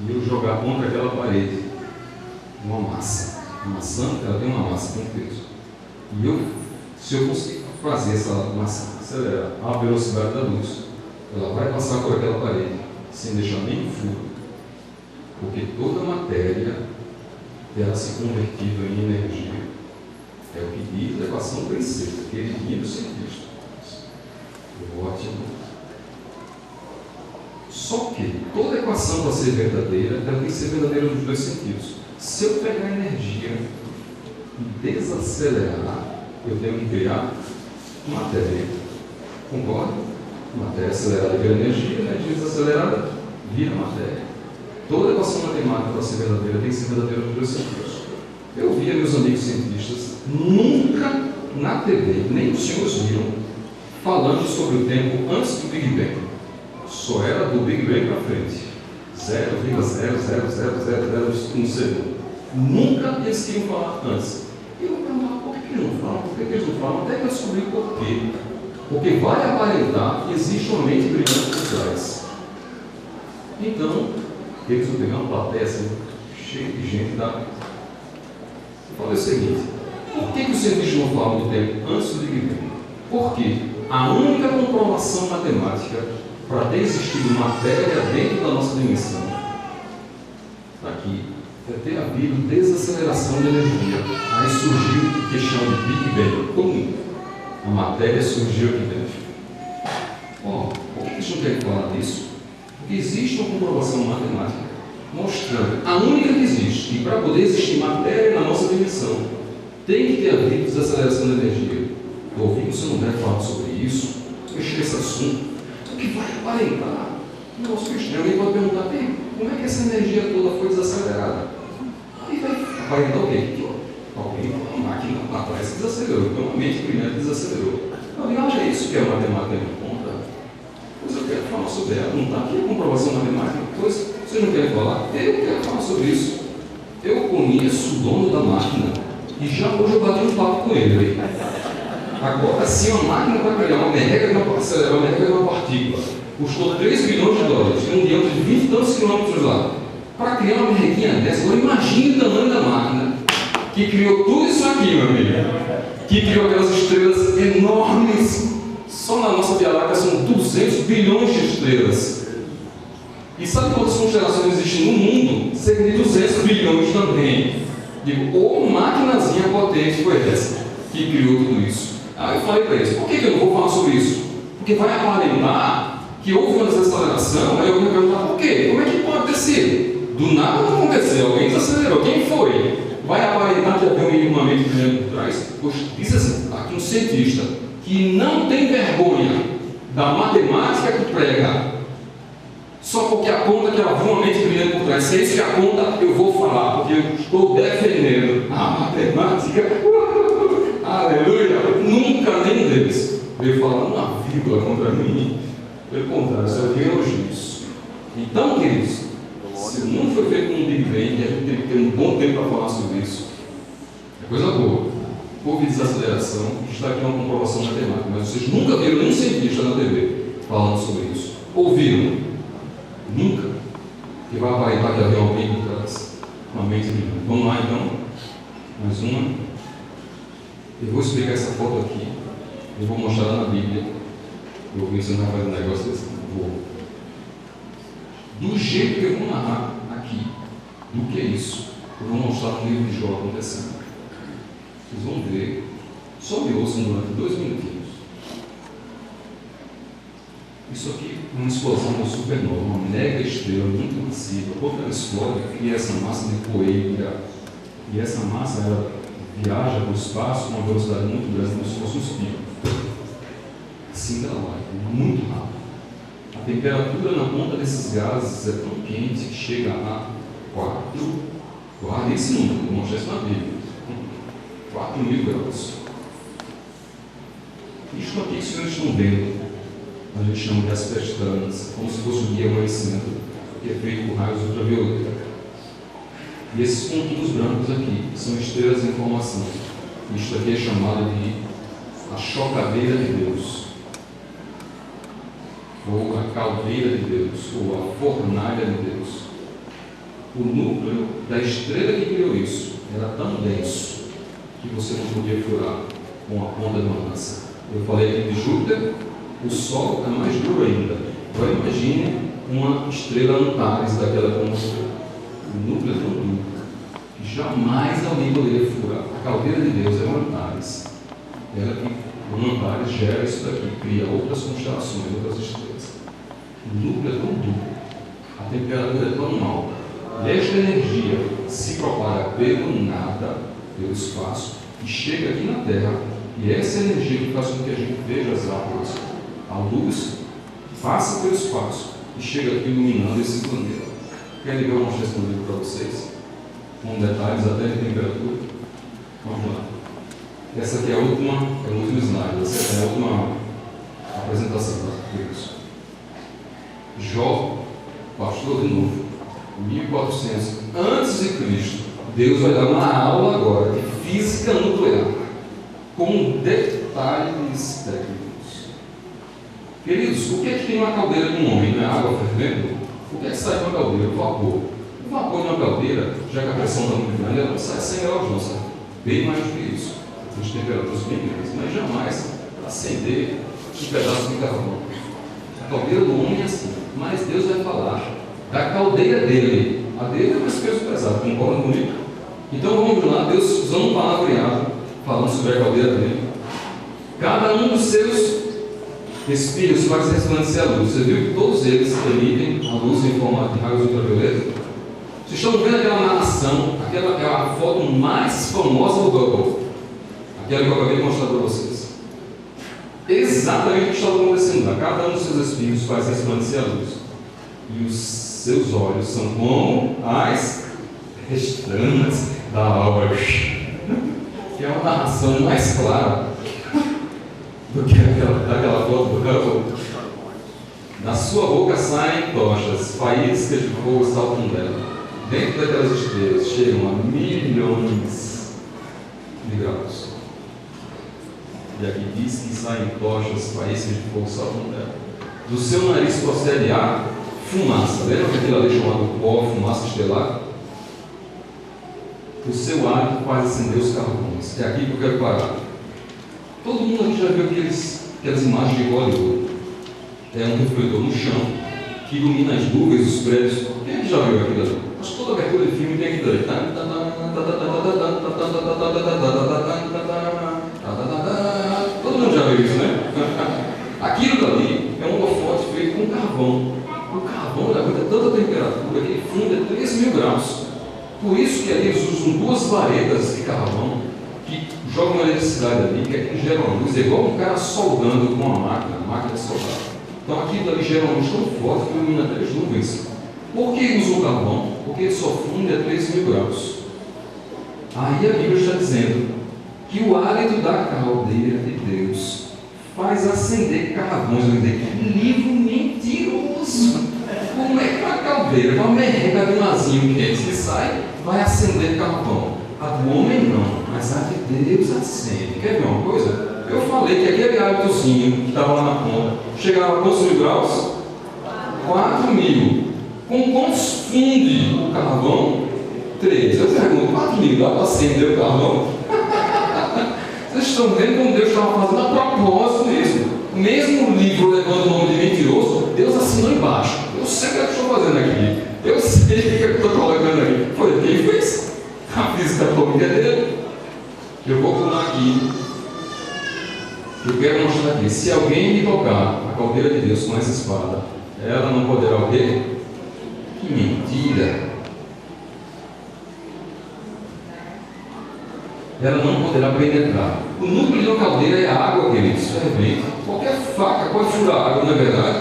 e eu jogar contra aquela parede uma massa, a maçã ela tem uma massa, tem um peso, e se eu conseguir fazer essa maçã acelerar a velocidade da luz, ela vai passar por aquela parede sem deixar nenhum furo, porque toda a matéria terá se convertido em energia. É o que diz a equação princesa, queridinha do cientista. Ótimo. Só que toda equação, para ser verdadeira, ela tem que ser verdadeira nos dois sentidos. Se eu pegar a energia e desacelerar, eu tenho que criar matéria. Concorda? Matéria acelerada vira energia, energia desacelerada vira matéria. Toda equação matemática, para ser verdadeira, tem que ser verdadeira nos dois sentidos. Eu via meus amigos cientistas, nunca na TV, nem os senhores viram, falando sobre o tempo antes do Big Bang. Só era do Big Bang para frente. 0,00001 segundo. Nunca eles queriam falar antes. E eu perguntava, por que eles não falam? Por que eles não falam? Até que eu descobri por quê. Porque vai aparentar que existe uma mente brilhante por trás. Então, eles vão pegar uma plateia assim, cheia de gente da... Eu falei o seguinte: por que os cientistas não falam do tempo antes do Big Bang? Porque a única comprovação matemática para ter existido matéria dentro da nossa dimensão, aqui, é ter havido desaceleração de energia. Aí surgiu o que chama de Big Bang. Como a matéria surgiu aqui dentro. Por que a gente não quer falar disso? Porque existe uma comprovação matemática mostrando, a única que existe, que para poder existir matéria na nossa dimensão, tem que ter havido desaceleração de energia. Eu ouvi que você não deve falar sobre isso, mexer nesse assunto, o que vai aparentar no nosso cristiano. Alguém pode perguntar, como é que essa energia toda foi desacelerada? Aí vai aparentar o quê? Que alguém, uma máquina lá atrás desacelerou, então uma mente brilhante desacelerou. Alguém acha isso que é a matemática de conta? Pois eu quero falar sobre ela, não está aqui a comprovação matemática, pois vocês não querem falar? Eu quero falar sobre isso. Eu conheço o dono da máquina e já hoje eu bati um papo com ele. Agora, se uma máquina para criar uma merreca de uma partícula custou 3 bilhões de dólares, tem um diâmetro de 20 e tantos quilômetros lá, para criar uma merrequinha dessa, agora imagine o tamanho da máquina que criou tudo isso aqui, meu amigo, que criou aquelas estrelas enormes. Só na nossa Via Láctea são 200 bilhões de estrelas. E sabe quantas constelações existem no mundo? Cerca de 200 bilhões também. Digo, ou maquinazinha potente foi essa que criou tudo isso. Aí eu falei para eles, por que eu não vou falar sobre isso? Porque vai aparentar que houve uma desaceleração. Aí eu vou perguntar por quê? Como é que pode ter sido? Do nada não aconteceu, alguém desacelerou. Quem foi? Vai aparentar que havia um minimamente brilhante por trás? Poxa, diz assim, aqui um cientista que não tem vergonha da matemática que prega, só porque aponta que havia uma mente brilhante por trás. Se é isso que aponta, eu vou falar, porque eu estou defendendo a matemática. Aleluia! Nunca nenhum deles veio falar uma vírgula contra mim. Pelo contrário, só veio elogios. Então, queridos, se o mundo foi feito com um Big Bang, a gente tem que ter um bom tempo para falar sobre isso. É coisa boa. Houve desaceleração, está aqui uma comprovação matemática, mas vocês nunca viram nenhum cientista na TV falando sobre isso. Ouviram? Nunca. Que vai aparentar que havia alguém por trás. Uma mente brilhante. Vamos lá então. Mais uma. Eu vou explicar essa foto aqui. Eu vou mostrar lá na Bíblia. Eu vou ensinar a fazer um negócio desse. Vou. Do jeito que eu vou narrar aqui, do que é isso, eu vou mostrar no livro de Jó acontecendo. Vocês vão ver. Só me ouçam durante 2 minutinhos. Isso aqui uma explosão de uma supernova, uma mega estrela muito massiva. Quando ela explode, cria essa massa de poeira, e essa massa ela viaja para o espaço com uma velocidade muito grande, como se fosse um espinho. Assim ela vai, muito rápido. A temperatura na ponta desses gases é tão quente que chega a 4, esse número, eu mostrei isso na Bíblia, 4.000 graus. Isto aqui que os senhores estão vendo, a gente chama de as pestanas, como se fosse um guia amanhecendo, que é feito por raios ultravioleta. E esses pontinhos brancos aqui são estrelas em formação. Isto aqui é chamado de a chocadeira de Deus, ou a caldeira de Deus, ou a fornalha de Deus. O núcleo da estrela que criou isso era tão denso que você não podia furar com a ponta de uma lança. Eu falei aqui de Júpiter, o Sol é mais duro ainda. Agora imagine uma estrela Antares daquela que eu mostrei. O núcleo é tão duro que jamais alguém poderia furar. A caldeira de Deus é um Antares. Ela que, um Antares gera isso daqui, cria outras constelações, outras estrelas. O núcleo é tão duro, a temperatura é tão alta. E esta energia se propaga pelo nada, pelo espaço, e chega aqui na Terra. E essa energia que faz com que a gente veja as árvores, a luz, passa pelo espaço e chega aqui iluminando esse planeta. Querem ver eu mostrar esse planeta para vocês? Com detalhes até de temperatura? Vamos lá. Essa aqui é o último slide, essa é a última apresentação da Deus. Jó, pastor de novo, 1400 antes de Cristo, Deus vai dar uma aula agora de física nuclear, com detalhes técnicos. Queridos, o que é que tem uma caldeira de um homem? Não é água fervendo? O que é que sai de uma caldeira? O vapor. O vapor de uma caldeira, já que a pressão está muito grande, ela não sai 100 graus, não sai bem mais do que isso. Tem temperaturas bem grandes, mas jamais acender um pedaço de carvão. A caldeira do homem é assim, mas Deus vai falar da caldeira dele. A dele é mais peso pesado, concordam comigo? Então vamos lá, Deus usando um palavreado, falando sobre a caldeira dele. Cada um dos seus espíritos faz resplandecer a luz. Você viu que todos eles emitem a luz em forma de raios ultravioleta? Vocês estão vendo aquela narração, aquela foto mais famosa do Google, aquela que eu acabei de mostrar para vocês. Exatamente o que estava acontecendo lá. Cada um dos seus espíritos faz resplandecer a luz. E os seus olhos são como as estrelas da alva. Que é uma narração mais clara do que daquela foto do campo. Da sua boca saem tochas, faíscas de fogo saltam dela. Dentro daquelas estrelas chegam a milhões de graus. E aqui diz que saem tochas, faíscas de fogo saltam dela. Do seu nariz procede ar, fumaça. Lembra que aquilo ali chamado pó, fumaça estelar? O seu hálito faz acender os carvões. É aqui que eu quero parar. Todo mundo aqui já viu aquelas imagens de Hollywood. É um refletor no chão que ilumina as nuvens, os prédios. Quem é que já viu aquilo ali? Acho que toda abertura de filme tem aquilo ali. Todo mundo já viu isso, né? Aquilo dali é um holofote feito com carvão. O carvão aguenta tanta temperatura que ele funde a 3.000 graus. Por isso que eles usam 2 varetas de carvão que jogam uma eletricidade ali, que gera uma luz, é igual um cara soldando com uma máquina de soldar. Então aquilo ali gera uma luz tão forte que ilumina 3 nuvens. Por que usam o carvão? Porque ele só funde a 3.000 graus. Aí a Bíblia está dizendo que o hálito da caldeira de Deus faz acender carvões. Que livro mentiroso! Como é que uma caldeira, uma merreca de um azinho quente que sai, vai acender carvão? A do homem não, mas a de Deus acende. Quer ver uma coisa? Eu falei que aquele hálitozinho que estava lá na ponta chegava a quantos mil graus? 4.000. Com quantos funde o carvão? 3. Eu pergunto, 4.000 dá para acender o carvão? Vocês estão vendo como Deus estava fazendo a propósito isso. Mesmo o livro levando o nome de mentiroso, Deus assinou embaixo. Eu sei o que eu estou fazendo aqui. Eu sei o que eu estou colocando aqui. Foi ele que fez. A física atômica é dele. Eu vou pular aqui. Eu quero mostrar aqui. Se alguém me tocar a caldeira de Deus com essa espada, ela não poderá o quê? Que mentira! Ela não poderá penetrar. O núcleo de uma caldeira é a água, queridos, fervente. Qualquer faca pode furar a água, não é verdade?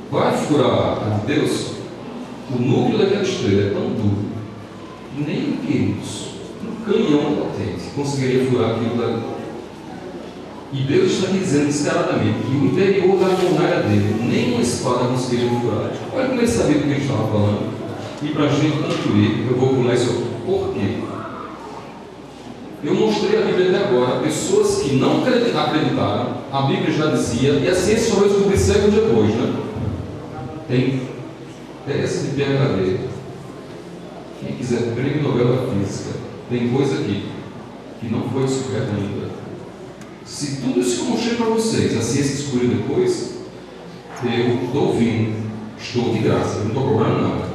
Vai furar a Deus. O núcleo daquela estrela é tão duro. Nem, queridos, um canhão potente conseguiria furar aquilo dali. E Deus está dizendo descaradamente que o interior da fornalha dele, nem uma espada conseguiria furar. Olha como ele sabia do que ele estava falando. E para a gente concluir, eu vou pular isso. Por quê? Eu mostrei a Bíblia até agora, pessoas que não acreditaram, a Bíblia já dizia, e a ciência só vai descobrir séculos depois, né? Tem tese de PhD. Quem quiser prêmio Nobel da Física, tem coisa aqui que não foi descoberta ainda. Se tudo isso que eu mostrei para vocês, a ciência descobriu depois, eu estou ouvindo, estou de graça, eu não estou cobrando nada,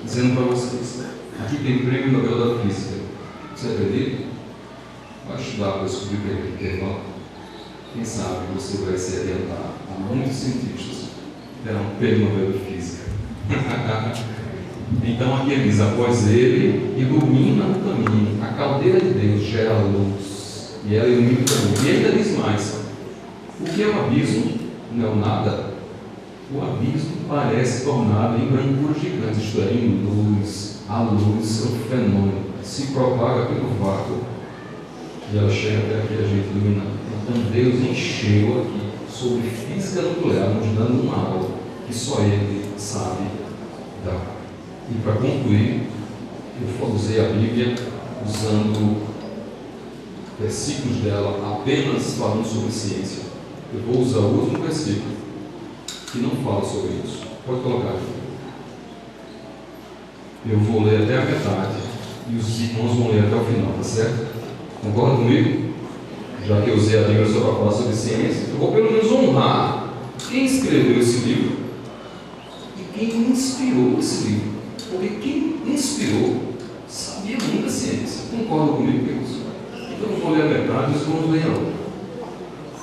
dizendo para vocês, aqui tem prêmio Nobel da Física. Você acredita? Vai estudar para descobrir o que é. Quem sabe você vai se adiantar. Há muitos cientistas terão prêmio Nobel de Física. Então aqui ele diz, após ele, ilumina o caminho. A caldeira de Deus gera luz. E ela ilumina o caminho. E ainda diz mais, o que é o abismo? Não é o nada. O abismo parece tornado em brancuras gigantes, isto é, em luz. A luz é um fenômeno. Se propaga pelo vácuo. E ela chega até aqui a gente iluminando. Então Deus encheu aqui sobre física nuclear, nos dando uma aula que só Ele sabe dar. E para concluir, eu usei a Bíblia usando versículos dela apenas falando sobre ciência. Eu vou usar o último versículo que não fala sobre isso. Pode colocar aqui. Eu vou ler até a metade e os irmãos vão ler até o final, tá certo? Concorda comigo? Já que eu usei a Bíblia só para falar sobre ciência, eu vou pelo menos honrar quem escreveu esse livro e quem inspirou esse livro. Porque quem inspirou sabia muito da ciência. Concorda comigo, Deus? Então eu vou ler a metade e os vamos ler a outra.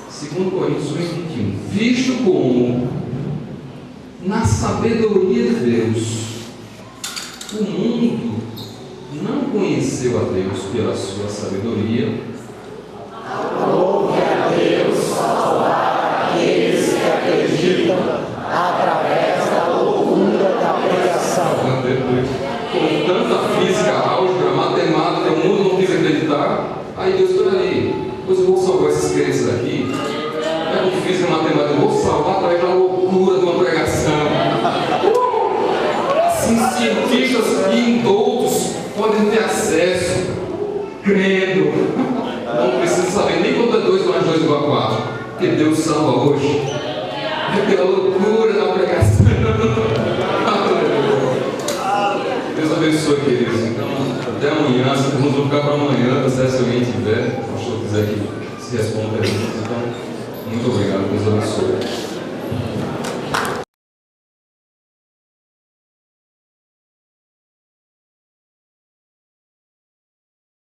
2 Coríntios 21. Visto como, na sabedoria de Deus, o mundo não conheceu a Deus pela sua sabedoria. Aprove a Deus salvar aqueles que acreditam através da loucura da pregação. Com tanta física, álgebra, matemática, o mundo não quis acreditar. Aí Deus, espera aí, depois eu vou salvar esses crentes aqui. Não é com física e matemática, eu vou salvar através da loucura de uma pregação. Assim, cientistas e outros podem ter acesso, crendo. Não precisa saber nem quanto é 2 mais 2 igual a 4, porque Deus salva hoje. É pela loucura da pregação. Deus abençoe, queridos. Então, até amanhã, vamos ficar para amanhã, se alguém tiver, se o pastor quiser que se responda a perguntas. Então, muito obrigado, Deus abençoe.